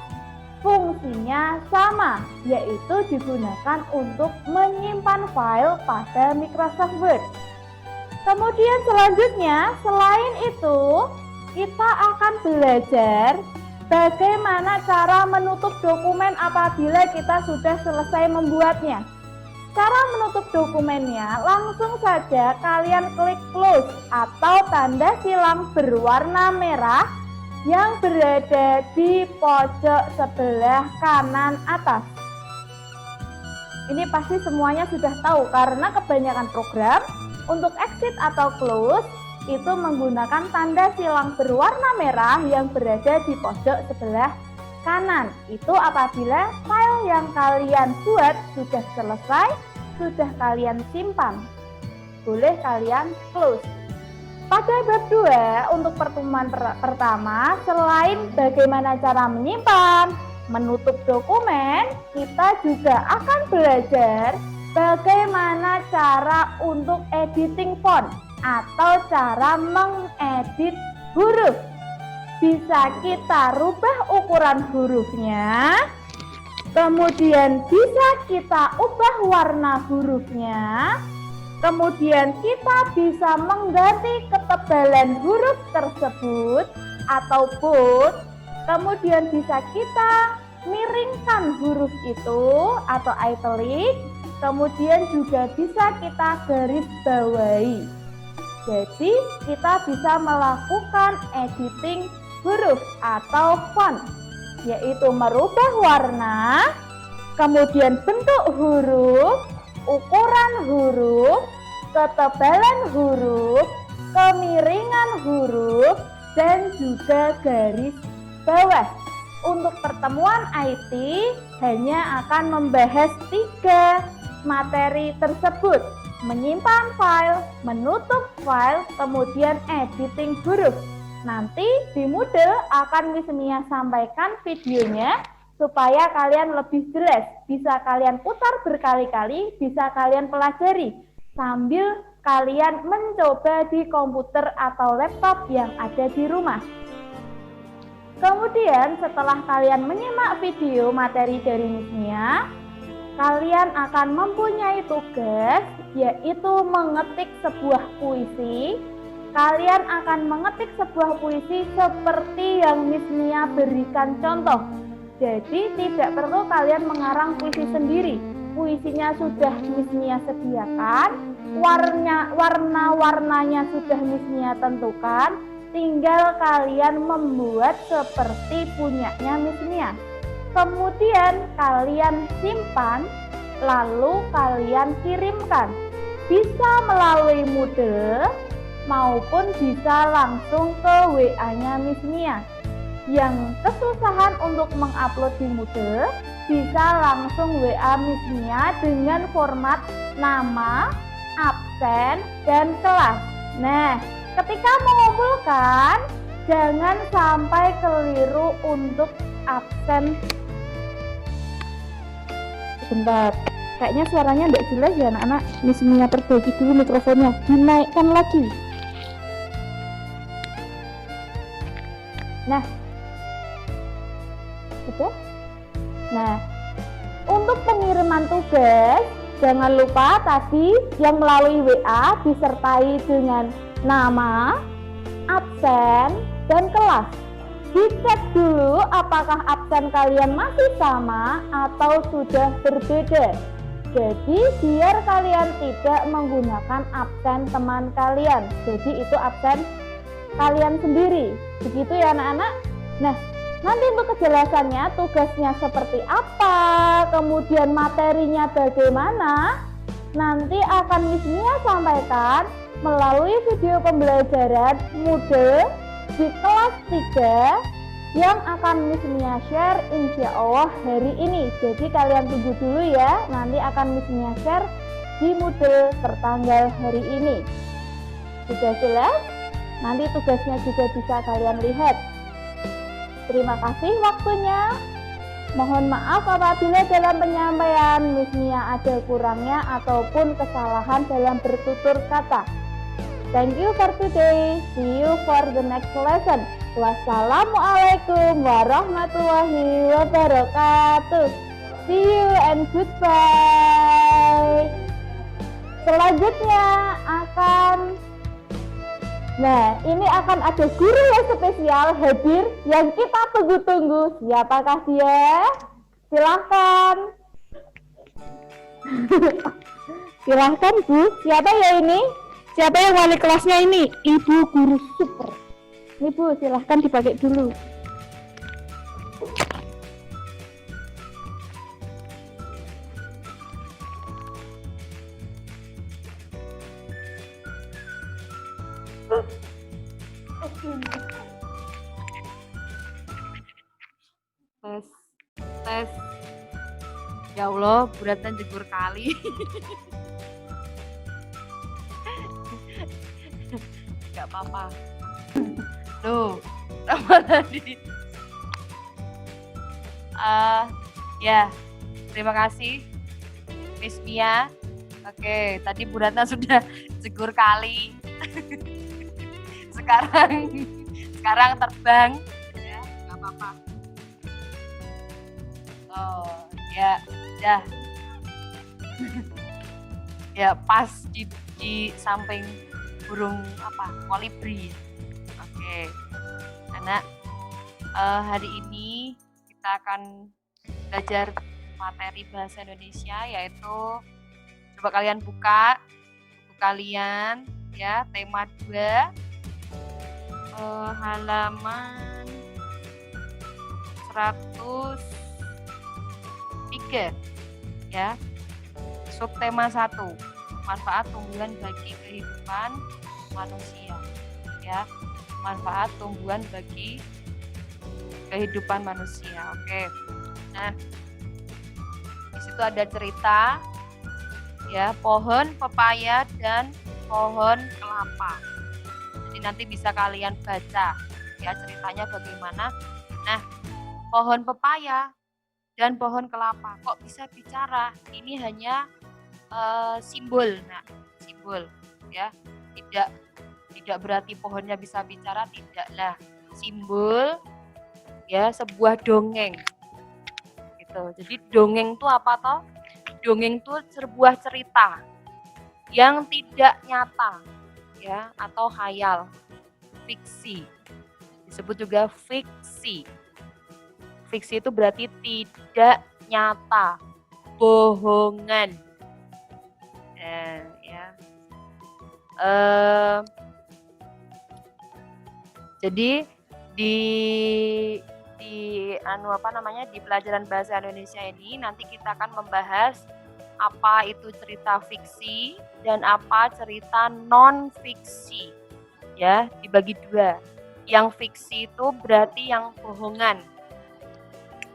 Fungsinya sama, yaitu digunakan untuk menyimpan file pada Microsoft Word. Kemudian selanjutnya, selain itu, kita akan belajar bagaimana cara menutup dokumen apabila kita sudah selesai membuatnya. Cara menutup dokumennya, langsung saja kalian klik close atau tanda silang berwarna merah yang berada di pojok sebelah kanan atas. Ini pasti semuanya sudah tahu karena kebanyakan program untuk exit atau close itu menggunakan tanda silang berwarna merah yang berada di pojok sebelah kanan. Itu apabila file yang kalian buat sudah selesai, sudah kalian simpan. Boleh kalian close. Pada bab 2 untuk pertemuan pertama, selain bagaimana cara menyimpan, menutup dokumen, kita juga akan belajar bagaimana cara untuk editing font atau cara mengedit huruf. Bisa kita rubah ukuran hurufnya, Kemudian bisa kita ubah warna hurufnya. Kemudian kita bisa mengganti ketebalan huruf tersebut ataupun kemudian bisa kita miringkan huruf itu atau italic. Kemudian juga bisa kita garis bawahi. Jadi kita bisa melakukan editing huruf atau font, yaitu merubah warna, kemudian bentuk huruf, ukuran huruf, ketebalan huruf, kemiringan huruf, dan juga garis bawah. Untuk pertemuan IT hanya akan membahas 3 materi tersebut: menyimpan file, menutup file, kemudian editing huruf. Nanti di Moodle akan Miss Mia sampaikan videonya supaya kalian lebih jelas. Bisa kalian putar berkali-kali, bisa kalian pelajari sambil kalian mencoba di komputer atau laptop yang ada di rumah. Kemudian setelah kalian menyimak video materi dari Miss Mia, kalian akan mempunyai tugas, yaitu mengetik sebuah puisi. Kalian akan mengetik sebuah puisi seperti yang Miss Mia berikan contoh. Jadi tidak perlu kalian mengarang puisi sendiri. Puisinya sudah Miss Mia sediakan, warna-warnanya sudah Miss Mia tentukan, tinggal kalian membuat seperti punyanya Miss Mia. Kemudian kalian simpan, lalu kalian kirimkan. Bisa melalui Moodle maupun bisa langsung ke WA-nya Miss Mia. Yang kesusahan untuk mengupload di Moodle, bisa langsung WA Miss Mia dengan format nama, absen, dan kelas. Nah, ketika mengumpulkan, jangan sampai keliru untuk absen. Bentar, kayaknya suaranya tidak jelas ya anak-anak. Miss Mia perbaiki dulu mikrofonnya, dinaikkan lagi. Nah, sudah. Nah, untuk pengiriman tugas, jangan lupa tadi yang melalui WA disertai dengan nama, absen, dan kelas. Dicek dulu apakah absen kalian masih sama atau sudah berbeda. Jadi biar kalian tidak menggunakan absen teman kalian. Jadi itu absen kalian sendiri. Begitu ya anak-anak. Nah, nanti untuk kejelasannya tugasnya seperti apa, kemudian materinya bagaimana, nanti akan Miss Mia sampaikan melalui video pembelajaran Moodle di kelas 3 yang akan Miss Mia share insya Allah hari ini. Jadi kalian tunggu dulu ya, nanti akan Miss Mia share di Moodle tertanggal hari ini. Sudah jelas? Nanti tugasnya juga bisa kalian lihat. Terima kasih waktunya. Mohon maaf apabila dalam penyampaian Miss Mia ada kurangnya ataupun kesalahan dalam bertutur kata. Thank you for today. See you for the next lesson. Wassalamualaikum warahmatullahi wabarakatuh. See you and goodbye. Selanjutnya ini akan ada guru yang spesial hadir yang kita tunggu-tunggu. Siapakah dia? Silahkan. Silahkan Bu. Siapa ya ini? Siapa yang wali kelasnya ini? Ibu guru super. Ini Bu, silahkan dipakai dulu. Tes. Ya Allah, beratnya jegur kali. Gak apa-apa. Tuh, apa tadi? Ya, terima kasih Miss Mia. Oke, tadi Bu Ratna sudah jegur kali. Sekarang terbang. Ya, gak apa-apa. Oh. Ya, dah. Ya, pas di samping burung kolibri. Oke. Anak, hari ini kita akan belajar materi bahasa Indonesia, yaitu coba kalian buka buku kalian ya, tema 2, halaman 103 ya. Subtema 1, manfaat tumbuhan bagi kehidupan manusia ya. Manfaat tumbuhan bagi kehidupan manusia. Oke. Nah, di situ ada cerita ya, pohon pepaya dan pohon kelapa. Jadi nanti bisa kalian baca ya ceritanya bagaimana. Nah, pohon pepaya dan pohon kelapa kok bisa bicara? Ini hanya simbol. Nah, simbol ya. Tidak berarti pohonnya bisa bicara, tidaklah. Simbol ya, sebuah dongeng. Gitu. Jadi dongeng itu apa toh? Dongeng itu sebuah cerita yang tidak nyata ya, atau khayal, fiksi. Disebut juga fiksi. Fiksi itu berarti tidak nyata, bohongan. Ya. Jadi di di pelajaran bahasa Indonesia ini nanti kita akan membahas apa itu cerita fiksi dan apa cerita non fiksi. Ya, dibagi 2. Yang fiksi itu berarti yang bohongan.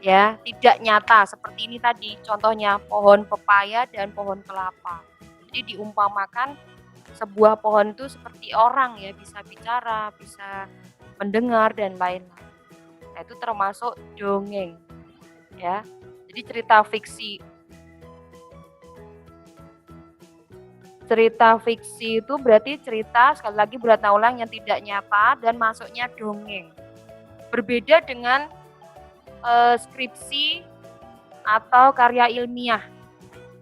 Ya, tidak nyata, seperti ini tadi contohnya pohon pepaya dan pohon kelapa. Jadi diumpamakan sebuah pohon itu seperti orang ya, bisa bicara, bisa mendengar dan lain-lain. Nah, itu termasuk dongeng ya. Jadi cerita fiksi itu berarti cerita, sekali lagi berulang ulang, yang tidak nyata dan masuknya dongeng. Berbeda dengan skripsi atau karya ilmiah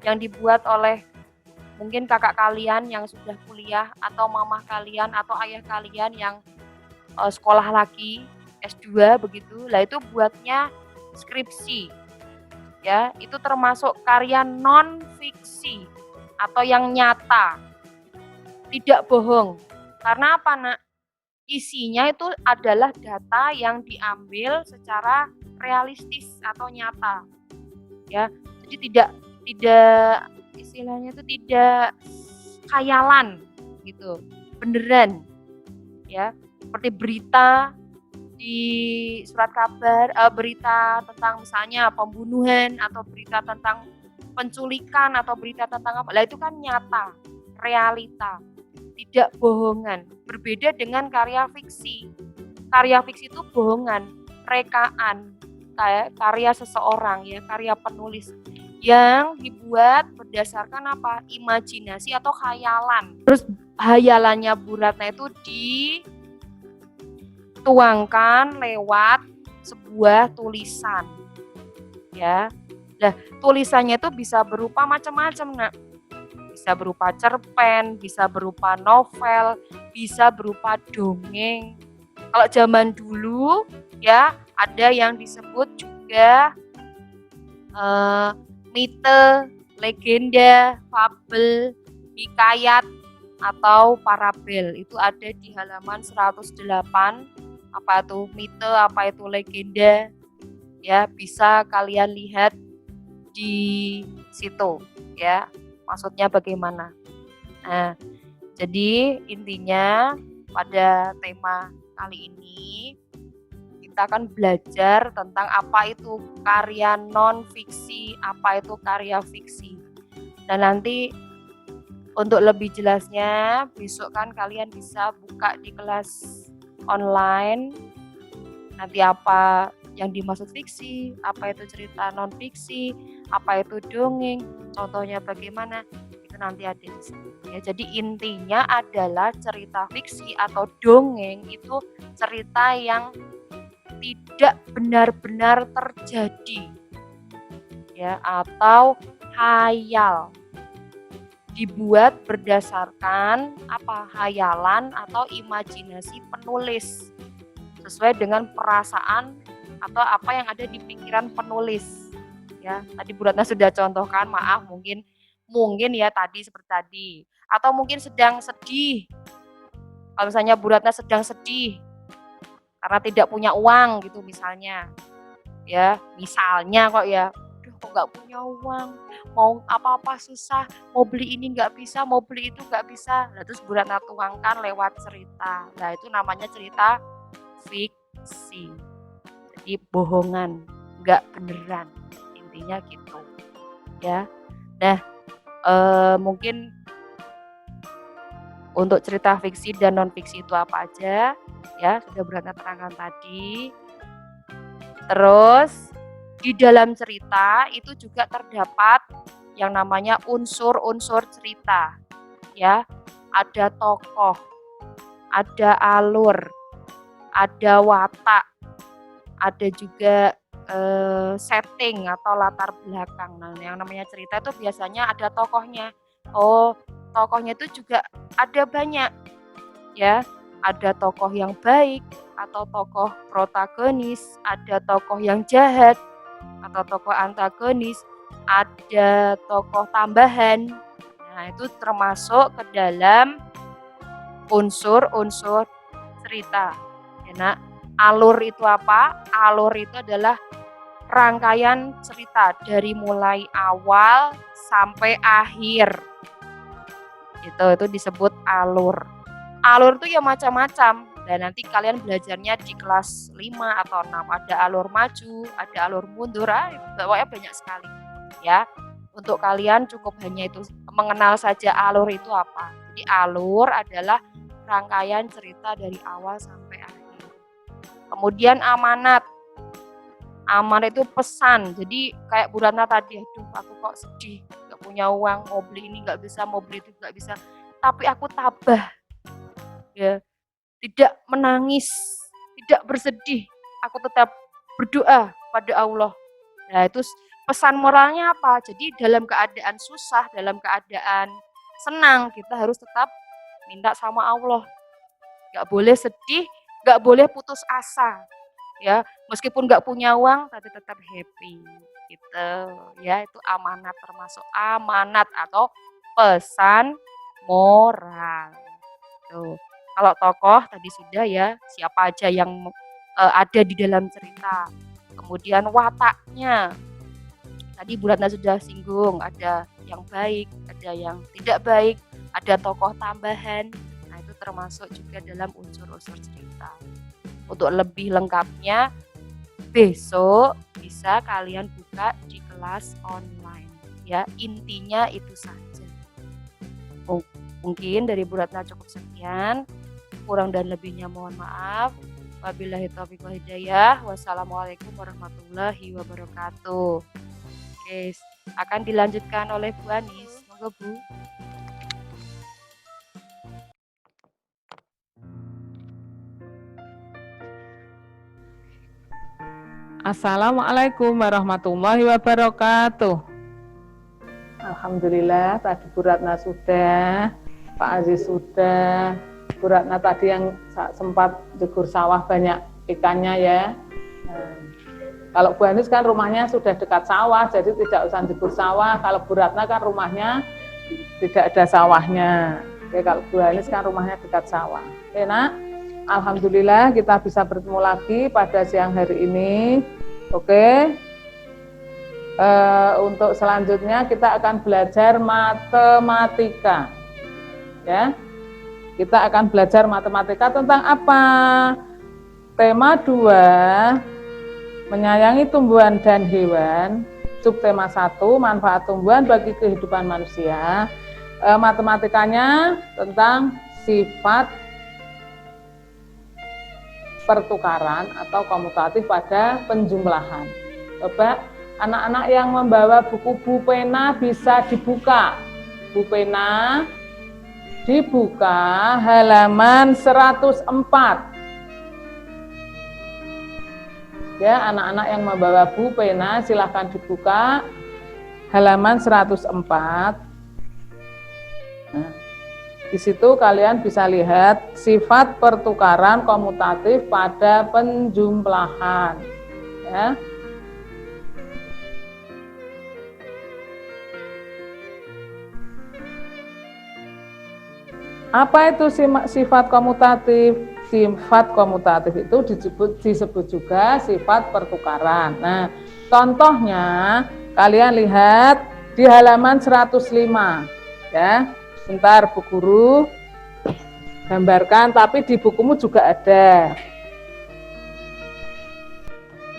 yang dibuat oleh mungkin kakak kalian yang sudah kuliah, atau mamah kalian atau ayah kalian yang sekolah lagi S2 begitu. Lah itu buatnya skripsi. Ya, itu termasuk karya non fiksi atau yang nyata. Tidak bohong. Karena apa, Nak? Isinya itu adalah data yang diambil secara realistis atau nyata. Ya. Jadi tidak istilahnya itu tidak khayalan gitu. Beneran. Ya. Seperti berita di surat kabar, berita tentang misalnya pembunuhan atau berita tentang penculikan atau berita tentang apa. Lah itu kan nyata, realita, tidak bohongan. Berbeda dengan karya fiksi. Karya fiksi itu bohongan, rekaan, karya seseorang ya, karya penulis yang dibuat berdasarkan apa? Imajinasi atau khayalan. Terus hayalannya Bu Ratna itu dituangkan lewat sebuah tulisan. Ya. Nah, tulisannya itu bisa berupa macam-macam, Nak. Bisa berupa cerpen, bisa berupa novel, bisa berupa dongeng. Kalau zaman dulu ya ada yang disebut juga mite, legenda, fabel, hikayat atau parabel. Itu ada di halaman 108. Apa itu mite, apa itu legenda? Ya, bisa kalian lihat di situ ya. Maksudnya bagaimana? Nah, jadi intinya pada tema kali ini kita akan belajar tentang apa itu karya non fiksi, apa itu karya fiksi. Dan nanti untuk lebih jelasnya besok kan kalian bisa buka di kelas online. Nanti apa yang dimaksud fiksi, apa itu cerita non fiksi, apa itu dongeng, contohnya bagaimana, itu nanti ada di sini. Ya, jadi intinya adalah cerita fiksi atau dongeng itu cerita yang tidak benar-benar terjadi. ya, atau hayal. Dibuat berdasarkan apa? Hayalan atau imajinasi penulis sesuai dengan perasaan atau apa yang ada di pikiran penulis. Ya, tadi Bu Ratna sudah contohkan, maaf mungkin ya tadi seperti tadi, atau mungkin sedang sedih. Kalau misalnya Bu Ratna sedang sedih karena tidak punya uang gitu misalnya. Ya, misalnya kok ya, aduh kok nggak punya uang, mau apa-apa susah, mau beli ini nggak bisa, mau beli itu nggak bisa. Nah, terus Bu Ratna tuangkan lewat cerita. Nah, itu namanya cerita fiksi. Jadi bohongan, nggak beneran. Intinya gitu. Ya. Nah, mungkin untuk cerita fiksi dan non fiksi itu apa aja? Ya, sudah Bu Ratna terangkan tadi. Terus di dalam cerita itu juga terdapat yang namanya unsur-unsur cerita. Ya, ada tokoh, ada alur, ada watak, ada juga setting atau latar belakang. Nah, yang namanya cerita itu biasanya ada tokohnya. Oh, tokohnya itu juga ada banyak. Ya, ada tokoh yang baik atau tokoh protagonis, ada tokoh yang jahat atau tokoh antagonis, ada tokoh tambahan. Nah, itu termasuk ke dalam unsur-unsur cerita. Ya, Nak. Alur itu apa? Alur itu adalah rangkaian cerita dari mulai awal sampai akhir. Itu disebut alur. Alur itu ya macam-macam. Dan nanti kalian belajarnya di kelas 5 atau 6. Ada alur maju, ada alur mundur, pokoknya banyak sekali. Ya, untuk kalian cukup hanya itu mengenal saja alur itu apa. Jadi alur adalah rangkaian cerita dari awal sampai akhir. Kemudian amanat. Amanat itu pesan. Jadi kayak Bu Ratna tadi, aduh aku kok sedih, gak punya uang, mau beli ini gak bisa, mau beli itu gak bisa. Tapi aku tabah. Ya, tidak menangis, tidak bersedih, aku tetap berdoa pada Allah. Nah, itu pesan moralnya apa? Jadi dalam keadaan susah, dalam keadaan senang, kita harus tetap minta sama Allah. Gak boleh sedih, gak boleh putus asa. Ya, meskipun gak punya uang, tapi tetap happy. Gitu. Ya, itu amanat, termasuk amanat atau pesan moral. Tuh. Kalau tokoh tadi sudah ya, siapa aja yang ada di dalam cerita. Kemudian wataknya. Tadi Bu Ratna sudah singgung, ada yang baik, ada yang tidak baik, ada tokoh tambahan. Nah, itu termasuk juga dalam unsur-unsur cerita. Untuk lebih lengkapnya, besok bisa kalian buka di kelas online. Ya, intinya itu saja. Mungkin dari Bu Ratna cukup sekian. Kurang dan lebihnya mohon maaf. Wabillahi taufiq wal hidayah. Wassalamualaikum warahmatullahi wabarakatuh. Oke, akan dilanjutkan oleh Bu Anis. Monggo Bu. Assalamualaikum warahmatullahi wabarakatuh. Alhamdulillah tadi Bu Ratna sudah, Pak Aziz sudah, Bu Ratna tadi yang sempat jegur sawah banyak ikannya ya. Nah, kalau Bu Anis kan rumahnya sudah dekat sawah, jadi tidak usah jegur sawah. Kalau Bu Ratna kan rumahnya tidak ada sawahnya. Oke, kalau Bu Anis kan rumahnya dekat sawah. Oke, Nak. Alhamdulillah kita bisa bertemu lagi pada siang hari ini. Oke. Untuk selanjutnya kita akan belajar matematika. Ya. Kita akan belajar matematika tentang apa? Tema 2, menyayangi tumbuhan dan hewan. Subtema 1, manfaat tumbuhan bagi kehidupan manusia. Matematikanya tentang sifat pertukaran atau komutatif pada penjumlahan. Coba anak-anak yang membawa buku pena bisa dibuka. Bu pena dibuka halaman 104. Ya, anak-anak yang membawa buku pena silahkan dibuka halaman 104. Nah, di situ kalian bisa lihat sifat pertukaran komutatif pada penjumlahan. Ya. Apa itu sifat komutatif? Sifat komutatif itu disebut juga sifat pertukaran. Nah, contohnya kalian lihat di halaman 105. Ya, bentar Bu Guru gambarkan, tapi di bukumu juga ada.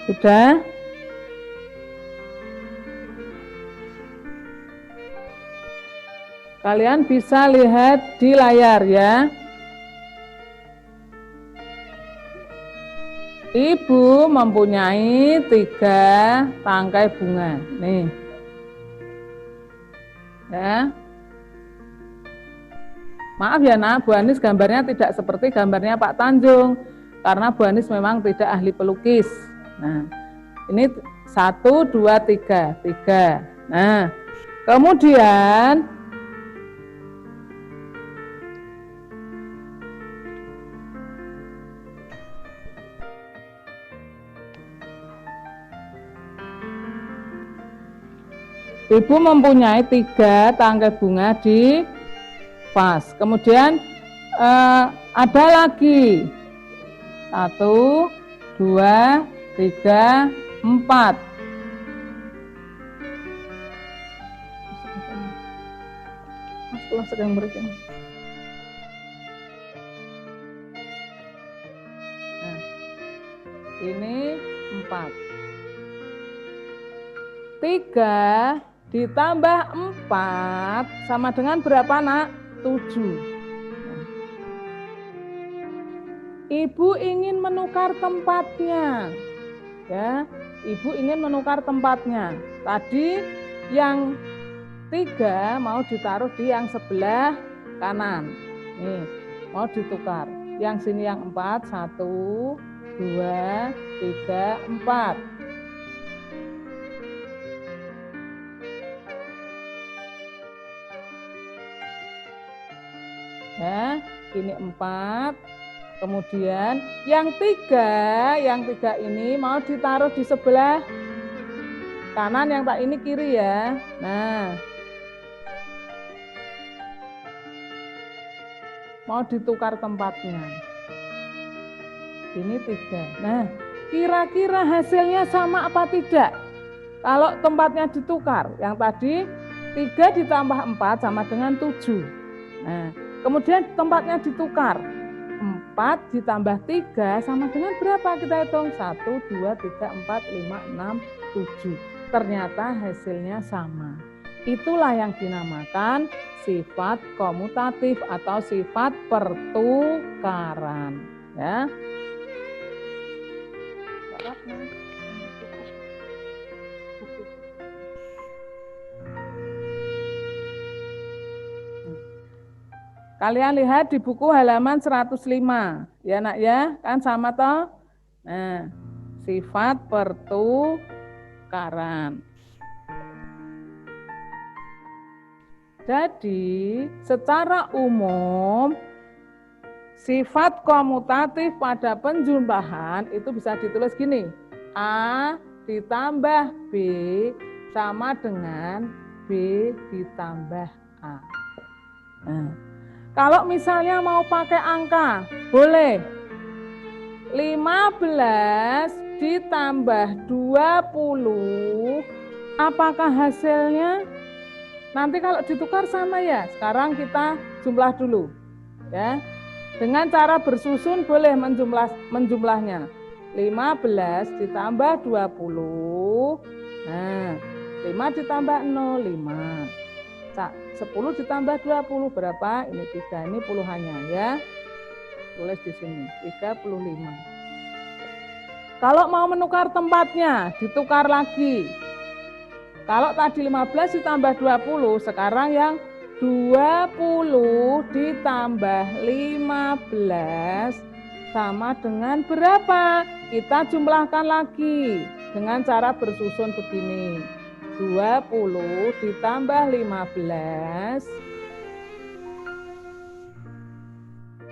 Sudah? Kalian bisa lihat di layar ya. Ibu mempunyai 3 tangkai bunga. Nih. Ya. Maaf ya Nak, Bu Anis gambarnya tidak seperti gambarnya Pak Tanjung. Karena Bu Anis memang tidak ahli pelukis. Nah, ini 1, 2, 3. 3. Nah, kemudian Ibu mempunyai 3 tangkai bunga di vas. Kemudian ada lagi 1, 2, 3, 4. Mas sedang berikan. Nah, ini 4. 3 ditambah 4 sama dengan berapa Nak? 7. Ibu ingin menukar tempatnya. Ya, Ibu ingin menukar tempatnya. Tadi yang 3 mau ditaruh di yang sebelah kanan. Nih, mau ditukar. Yang sini yang 4, 1, 2, 3, 4. Ya, ini 4. Kemudian yang 3 ini mau ditaruh di sebelah kanan, yang tak ini kiri ya. Nah, mau ditukar tempatnya. Ini 3. Nah, kira-kira hasilnya sama apa tidak? Kalau tempatnya ditukar, yang tadi 3 ditambah 4 sama dengan 7. Nah, kemudian tempatnya ditukar. 4 ditambah 3 sama dengan berapa? Kita hitung. 1, 2, 3, 4, 5, 6, 7. Ternyata hasilnya sama. Itulah yang dinamakan sifat komutatif atau sifat pertukaran. Ya. Kalian lihat di buku halaman 105. Ya Nak ya, kan sama toh? Nah, sifat pertukaran. Jadi, secara umum sifat komutatif pada penjumlahan itu bisa ditulis gini. A ditambah B sama dengan B ditambah A. Nah, kalau misalnya mau pakai angka, boleh. 15 ditambah 20, apakah hasilnya? Nanti kalau ditukar sama ya. Sekarang kita jumlah dulu. Ya. Dengan cara bersusun boleh menjumlahnya. 15 ditambah 20. Nah, 5 ditambah 0, 5. 10 ditambah 20 berapa? Ini 3, ini puluhannya ya. Tulis di sini, 35. Kalau mau menukar tempatnya, ditukar lagi. Kalau tadi 15 ditambah 20, sekarang yang 20 ditambah 15 sama dengan berapa? Kita jumlahkan lagi dengan cara bersusun begini. 20 ditambah 15.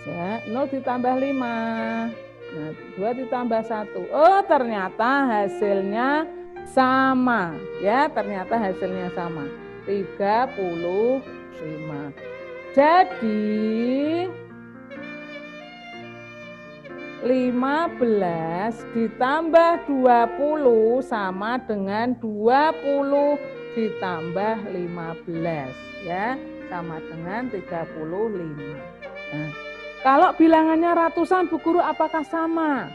Ya, 0 ditambah 5. Nah, 2 ditambah 1. Oh, ternyata hasilnya sama. Ya, ternyata hasilnya sama. 35. Jadi 15 ditambah 20 sama dengan 20 ditambah 15, ya, sama dengan 35. Nah, kalau bilangannya ratusan, Bu Guru, apakah sama?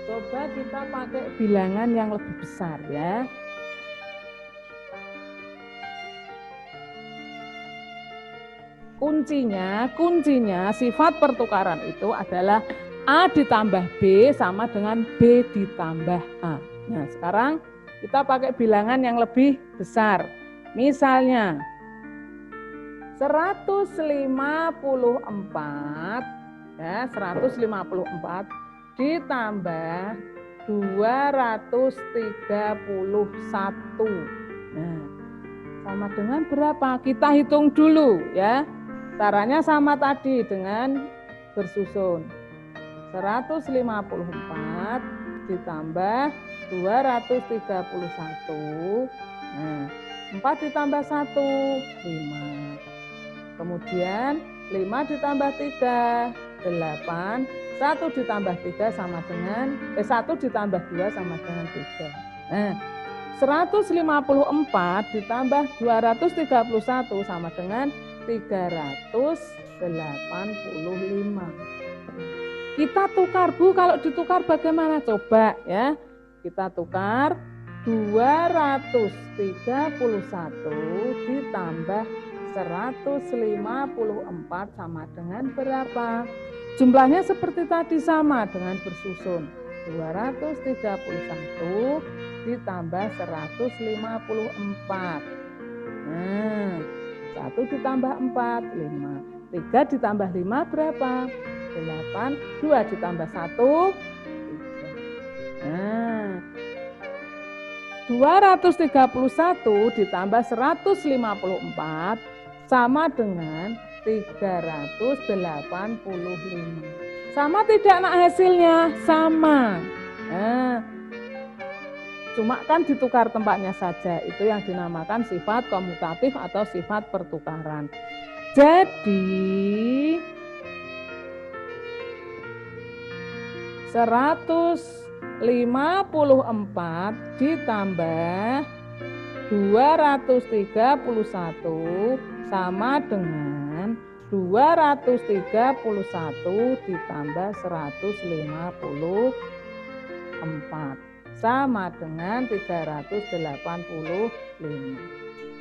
Coba kita pakai bilangan yang lebih besar, ya. Kuncinya sifat pertukaran itu adalah A ditambah B sama dengan B ditambah A. Nah, sekarang kita pakai bilangan yang lebih besar. Misalnya 154, ya, 154 ditambah 231. Nah, sama dengan berapa? Kita hitung dulu, ya. Caranya sama tadi dengan bersusun. 154 ditambah 231. Nah, 4 ditambah 1, 5. Kemudian 5 ditambah 3, 8. 1 ditambah 3 sama dengan 1 ditambah 2 sama dengan 3. Nah, 154 ditambah 231 sama dengan 385. Kita tukar, Bu. Kalau ditukar bagaimana? Coba, ya. Kita tukar 231 ditambah 154 sama dengan berapa? Jumlahnya seperti tadi, sama dengan bersusun. 231 ditambah 154. Nah, 1 ditambah 4, 5. 3 ditambah 5 berapa? 8. 2 ditambah 1, 3. Nah, 231 ditambah 154 sama dengan 385. Sama tidak nak hasilnya? Sama. Nah, cuma kan ditukar tempatnya saja. Itu yang dinamakan sifat komutatif atau sifat pertukaran. Jadi 154 ditambah 231 sama dengan 231 ditambah 154 sama dengan 385.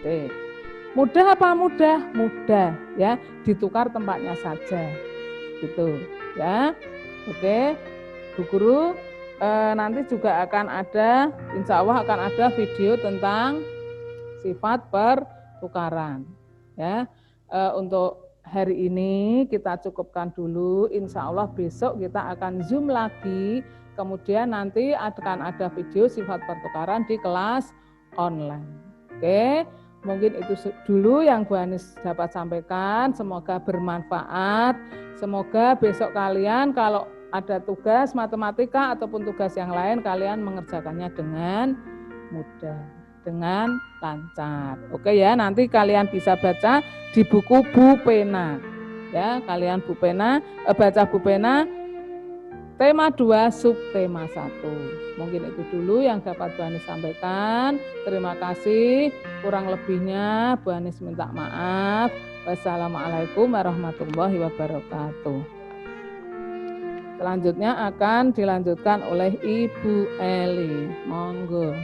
Oke. Mudah apa mudah? Mudah, ya. Ditukar tempatnya saja. Gitu, ya. Oke. Bu Guru nanti juga akan ada, insya Allah akan ada video tentang sifat pertukaran. Ya, untuk hari ini kita cukupkan dulu. Insya Allah besok kita akan zoom lagi. Kemudian nanti akan ada video sifat pertukaran di kelas online. Oke, mungkin itu dulu yang Bu Anis dapat sampaikan. Semoga bermanfaat. Semoga besok kalian kalau ada tugas matematika ataupun tugas yang lain, kalian mengerjakannya dengan mudah, dengan lancar. Oke ya, nanti kalian bisa baca di buku Bu Pena. Ya, kalian baca Bu Pena tema 2 subtema 1. Mungkin itu dulu yang dapat Bu Anis sampaikan. Terima kasih. Kurang lebihnya Bu Anis minta maaf. Wassalamualaikum warahmatullahi wabarakatuh. Selanjutnya akan dilanjutkan oleh Ibu Eli. Monggo.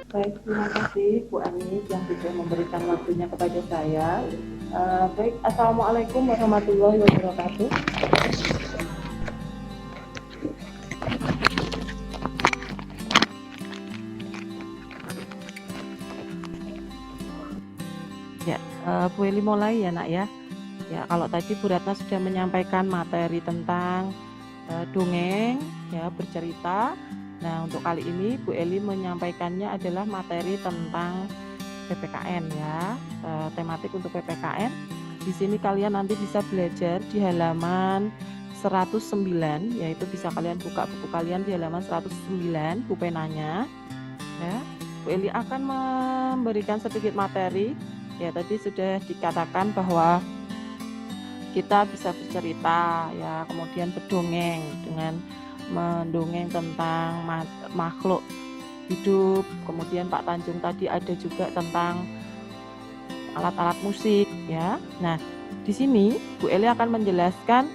Baik, terima kasih Bu Anis yang sudah memberikan waktunya kepada saya. Baik, Assalamualaikum warahmatullahi wabarakatuh. Ya, Bu Eli mulai ya nak ya. Ya, kalau tadi Bu Ratna sudah menyampaikan materi tentang dongeng, ya, bercerita. Nah, untuk kali ini Bu Eli menyampaikannya adalah materi tentang PPKN, ya, tematik untuk PPKN. Di sini kalian nanti bisa belajar di halaman 109, yaitu bisa kalian buka buku kalian di halaman 109, Bu penanya. Ya, Bu Eli akan memberikan sedikit materi. Ya, tadi sudah dikatakan bahwa kita bisa bercerita, ya, kemudian berdongeng dengan mendongeng tentang makhluk hidup. Kemudian Pak Tanjung tadi ada juga tentang alat-alat musik, ya. Nah, di sini Bu Eli akan menjelaskan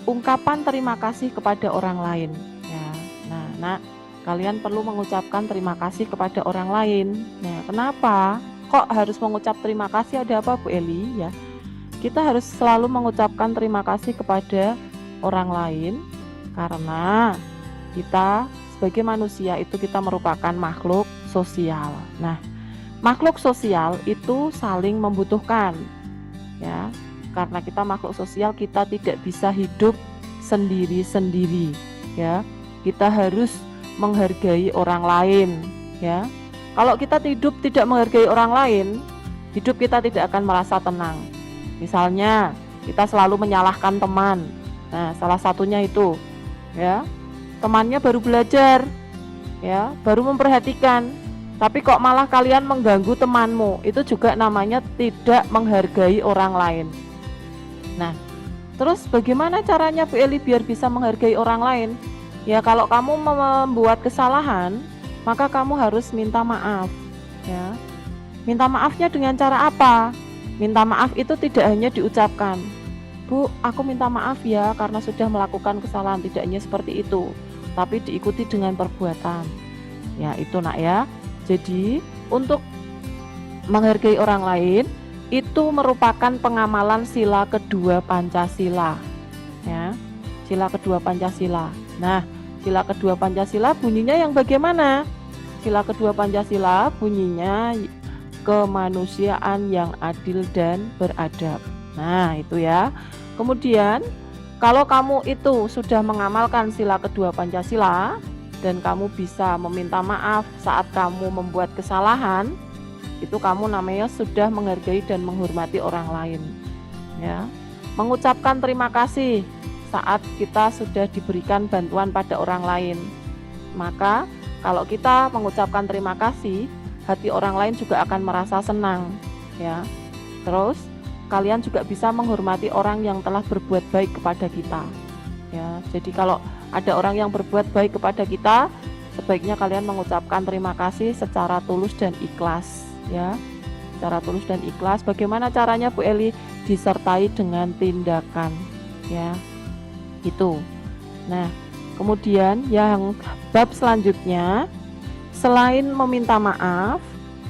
ungkapan terima kasih kepada orang lain, ya. Nah, kalian perlu mengucapkan terima kasih kepada orang lain. Nah, kenapa kok harus mengucap terima kasih? Ada apa, Bu Eli? Ya, kita harus selalu mengucapkan terima kasih kepada orang lain karena kita sebagai manusia itu kita merupakan makhluk sosial. Nah, makhluk sosial itu saling membutuhkan, ya. Karena kita makhluk sosial, kita tidak bisa hidup sendiri-sendiri, ya. Kita harus menghargai orang lain, ya. Kalau kita hidup tidak menghargai orang lain, hidup kita tidak akan merasa tenang. Misalnya, kita selalu menyalahkan teman. Nah, salah satunya itu, ya. Temannya baru belajar, ya, baru memperhatikan. Tapi kok malah kalian mengganggu temanmu, itu juga namanya tidak menghargai orang lain. Nah, terus bagaimana caranya Bu Eli biar bisa menghargai orang lain? Ya, kalau kamu membuat kesalahan, maka kamu harus minta maaf, ya. Minta maafnya dengan cara apa? Minta maaf itu tidak hanya diucapkan, Bu, aku minta maaf ya karena sudah melakukan kesalahan, tidak hanya seperti itu, tapi diikuti dengan perbuatan. Ya, itu nak, ya. Jadi, untuk menghargai orang lain itu merupakan pengamalan sila kedua Pancasila, ya. Sila kedua Pancasila. Nah, sila kedua Pancasila bunyinya yang bagaimana? Sila kedua Pancasila bunyinya kemanusiaan yang adil dan beradab. Nah, itu, ya. Kemudian, kalau kamu itu sudah mengamalkan sila kedua Pancasila dan kamu bisa meminta maaf saat kamu membuat kesalahan, itu kamu namanya sudah menghargai dan menghormati orang lain, ya. Mengucapkan terima kasih saat kita sudah diberikan bantuan pada orang lain. Maka kalau kita mengucapkan terima kasih, hati orang lain juga akan merasa senang, ya. Terus kalian juga bisa menghormati orang yang telah berbuat baik kepada kita, ya. Jadi kalau ada orang yang berbuat baik kepada kita, sebaiknya kalian mengucapkan terima kasih secara tulus dan ikhlas, ya. Secara tulus dan ikhlas. Bagaimana caranya, Bu Eli? Disertai dengan tindakan, ya. Itu. Nah, kemudian yang bab selanjutnya, selain meminta maaf,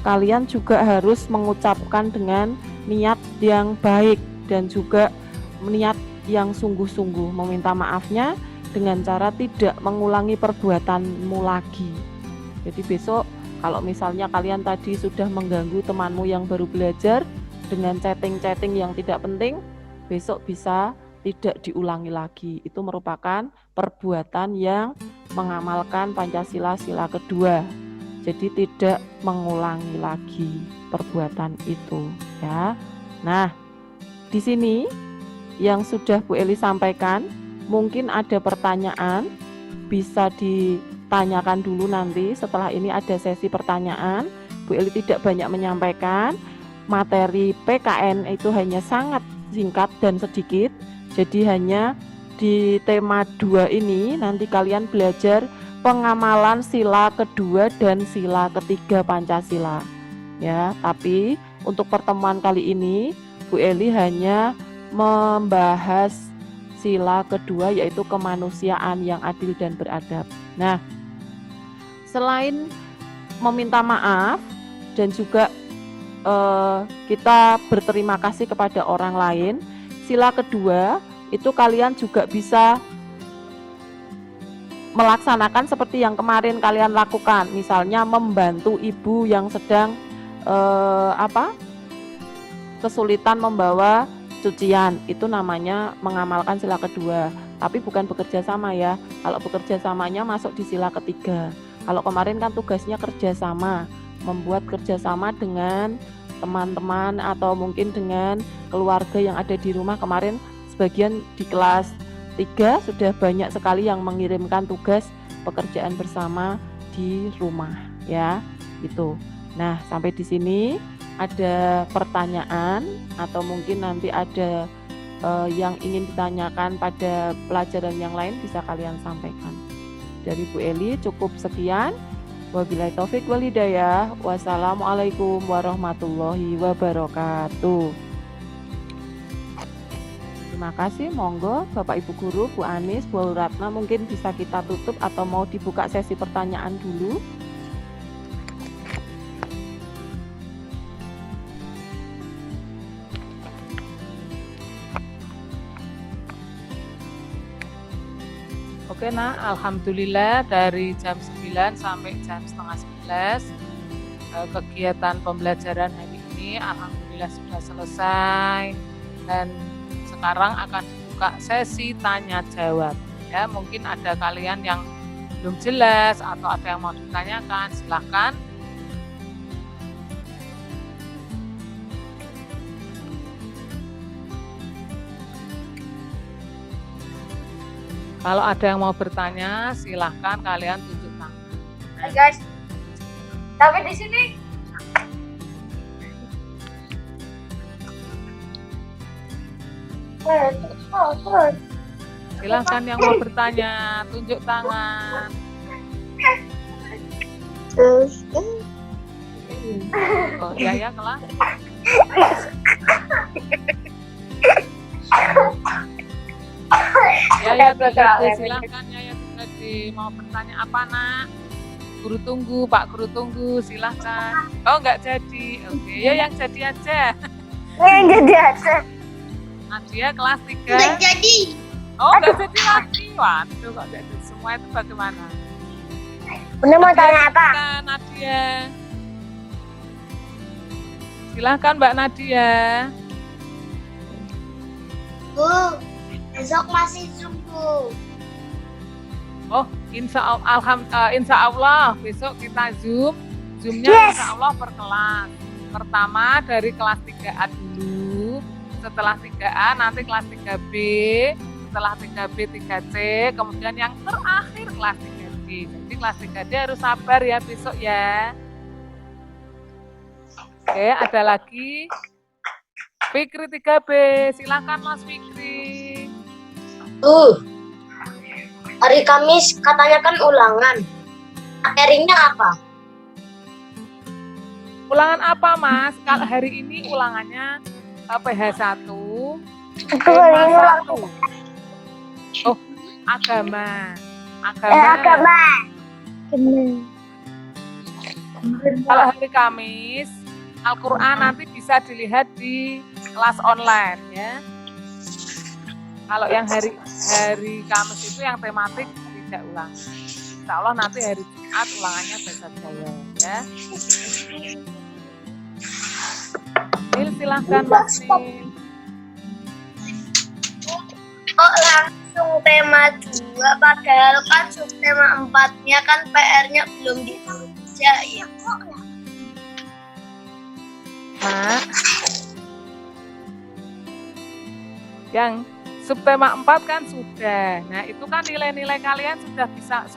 kalian juga harus mengucapkan dengan niat yang baik dan juga niat yang sungguh-sungguh. Meminta maafnya dengan cara tidak mengulangi perbuatanmu lagi. Jadi besok kalau misalnya kalian tadi sudah mengganggu temanmu yang baru belajar dengan chatting-chatting yang tidak penting, besok bisa tidak diulangi lagi. Itu merupakan perbuatan yang mengamalkan Pancasila sila kedua. Jadi tidak mengulangi lagi perbuatan itu, ya. Nah, di sini yang sudah Bu Eli sampaikan, mungkin ada pertanyaan, bisa ditanyakan dulu nanti. Setelah ini ada sesi pertanyaan. Bu Eli tidak banyak menyampaikan. Materi PKN itu hanya sangat singkat dan sedikit. Jadi hanya di tema 2 ini nanti kalian belajar pengamalan sila kedua dan sila ketiga Pancasila, ya. Tapi untuk pertemuan kali ini Bu Eli hanya membahas sila kedua, yaitu kemanusiaan yang adil dan beradab. Nah, selain meminta maaf dan juga kita berterima kasih kepada orang lain, sila kedua itu kalian juga bisa melaksanakan seperti yang kemarin kalian lakukan, misalnya membantu ibu yang sedang kesulitan membawa cucian, itu namanya mengamalkan sila kedua, tapi bukan bekerja sama ya. Kalau bekerja samanya masuk di sila ketiga. Kalau kemarin kan tugasnya kerja sama, membuat kerjasama dengan teman-teman atau mungkin dengan keluarga yang ada di rumah. Kemarin sebagian di kelas 3 sudah banyak sekali yang mengirimkan tugas pekerjaan bersama di rumah ya, gitu. Nah, sampai di sini ada pertanyaan atau mungkin nanti ada yang ingin ditanyakan pada pelajaran yang lain bisa kalian sampaikan. Dari Bu Eli cukup sekian. Wabillahi taufik wal hidayah. Wassalamualaikum warahmatullahi wabarakatuh. Terima kasih, monggo Bapak Ibu Guru, Bu Anis, Bu Ratna mungkin bisa kita tutup atau mau dibuka sesi pertanyaan dulu. Oke nak, alhamdulillah dari jam 9 sampai jam setengah 11 kegiatan pembelajaran hari ini alhamdulillah sudah selesai dan sekarang akan dibuka sesi tanya jawab ya. Mungkin ada kalian yang belum jelas atau ada yang mau ditanyakan, silahkan. Kalau ada yang mau bertanya, silahkan kalian tunjuk tangan. Hai guys, tapi di sini silahkan yang mau bertanya, tunjuk tangan. Oh iya ya, kelas. Ya silahkan ya mau bertanya apa nak? Guru tunggu, Pak Guru tunggu, silahkan. Oh nggak jadi, oke ya yang jadi aja. yang jadi aja. Nadia kelas 3. Nggak jadi. Oh nggak jadi lagi, waduh kok nggak jadi semua itu bagaimana? Bunda mau tanya apa? Nadia. Silahkan Mbak Nadia. Bu, besok masih subuh. Oh, insya Allah besok kita Zoomnya insya Allah per kelas. Pertama dari kelas 3A dulu, setelah 3A nanti kelas 3B, setelah 3B 3C, kemudian yang terakhir kelas 3D. Jadi kelas 3D harus sabar ya besok ya. Oke, ada lagi. Fikri 3B, silakan Mas Fikri. Hari Kamis katanya kan ulangan. Materinya apa? Ulangan apa Mas? Kalau hari ini ulangannya PH1, Tema 1. Oh, agama. Agama. Kalau hari Kamis, Al-Quran nanti bisa dilihat di kelas online ya. Kalau yang hari Kamis itu yang tematik tidak ulang. Insya Allah nanti hari Jumat ulangannya bahasa Jawa ya. Nil silahkan Mas Nil. Kok langsung tema 2 padahal kan subtema 4-nya kan PR-nya belum dikerjain. Mak, yang subtema 4 kan sudah. Nah, itu kan nilai-nilai kalian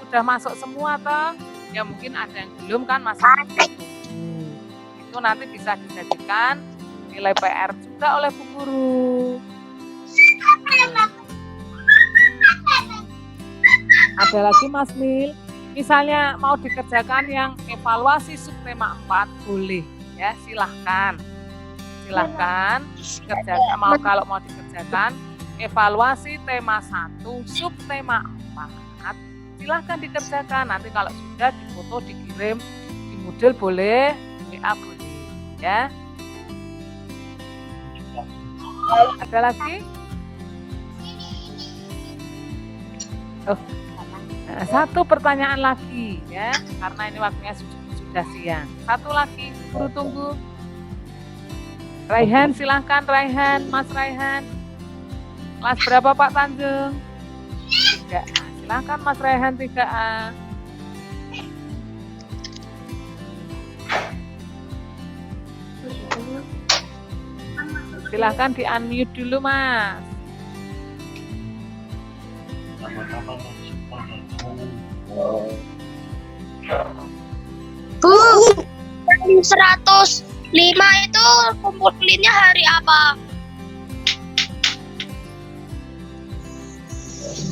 sudah masuk semua toh. Ya mungkin ada yang belum kan masuk. Itu nanti bisa dijadikan nilai PR juga oleh Bu Guru. Ada lagi Mas Nil, misalnya mau dikerjakan yang evaluasi subtema 4 boleh ya, silahkan kerjakan. Kalau mau dikerjakan evaluasi tema 1 subtema 4 silahkan dikerjakan. Nanti kalau sudah difoto dikirim di Moodle boleh, WA boleh ya. Ada lagi? Oh, satu pertanyaan lagi ya, karena ini waktunya sudah siang. Satu lagi, Guru tunggu. Raihan, silahkan Raihan, Mas Raihan. Kelas berapa Pak Tanjung? 3A. Silahkan Mas Raihan 3A. Silahkan di-unmute dulu Mas. Bu, 105 itu kumpulinnya hari apa?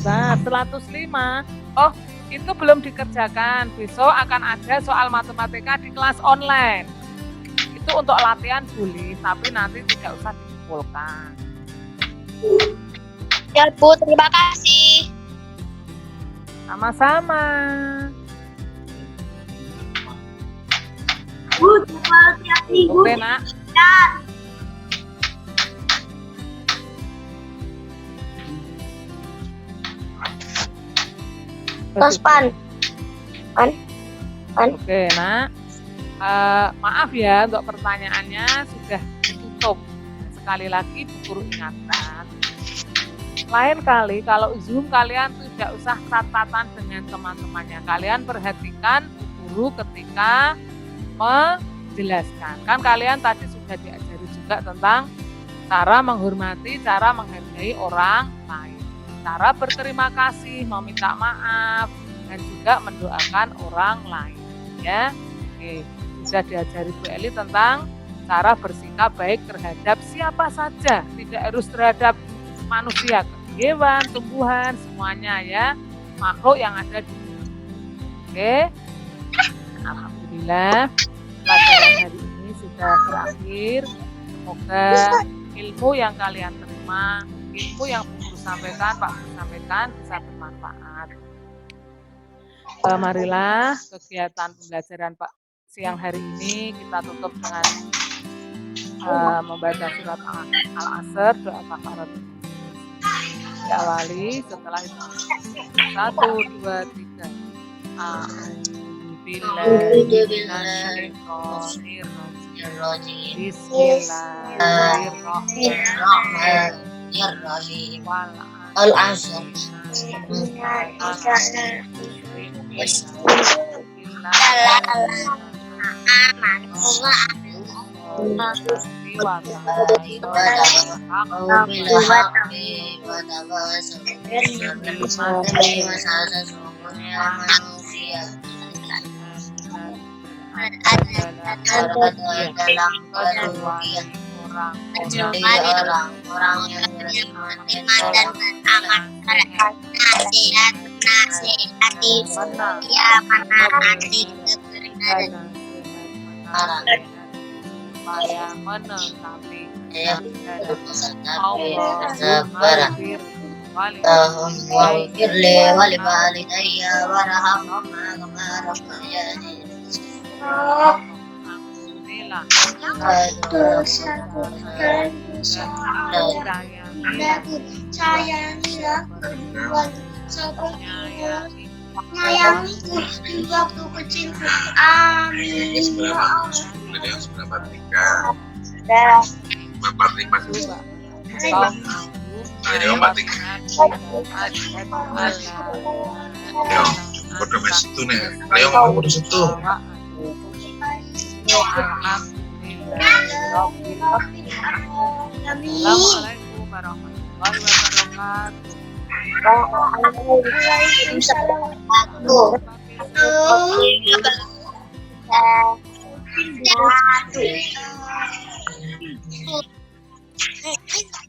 Nah, 105. Oh, itu belum dikerjakan. Besok akan ada soal matematika di kelas online. Itu untuk latihan boleh, tapi nanti tidak usah dikumpulkan. Ya Bu, terima kasih. Sama-sama. Bu, tiap minggu. Oke, Nak. Mas Pan. Oke, Nak. Maaf ya untuk pertanyaannya sudah ditutup. Sekali lagi Bu Guru ingatkan. Lain kali kalau Zoom kalian tidak usah catatan dengan teman-temannya. Kalian perhatikan Bu Guru ketika menjelaskan. Kan kalian tadi sudah diajari juga tentang cara menghormati, cara menghargai orang lain. Cara berterima kasih, meminta maaf, dan juga mendoakan orang lain. Ya, oke. Sudah diajari Bu Eli tentang cara bersikap baik terhadap siapa saja, tidak harus terhadap manusia, hewan, tumbuhan, semuanya ya, makhluk yang ada di dunia. Oke, alhamdulillah pelajaran hari ini sudah berakhir. Semoga ilmu yang kalian terima, ilmu yang Bu Guru sampaikan, Pak Guru sampaikan bisa bermanfaat. Marilah kegiatan pembelajaran Pak siang hari ini kita tutup dengan membaca surat Al-Asr, doa kafarat. Diawali setelah itu 1, 2, 3. Bismillahirrahmanirrahim. Al-Asr. Orang-orang yang beriman dan beramal nasihati ya menaati kebenaran supaya menetapi Allah waghfir li wa li walidayya warhamhuma kama rabbayani menyayangiku di waktu kecil. Amin. Yang sudah batika. Bapak terima kasih. Jadi Bapak tinggal. Yo, bodoh masih itu nih. Ayo mau bodoh situ. Assalamualaikum warahmatullahi wabarakatuh. Waalaikumsalam.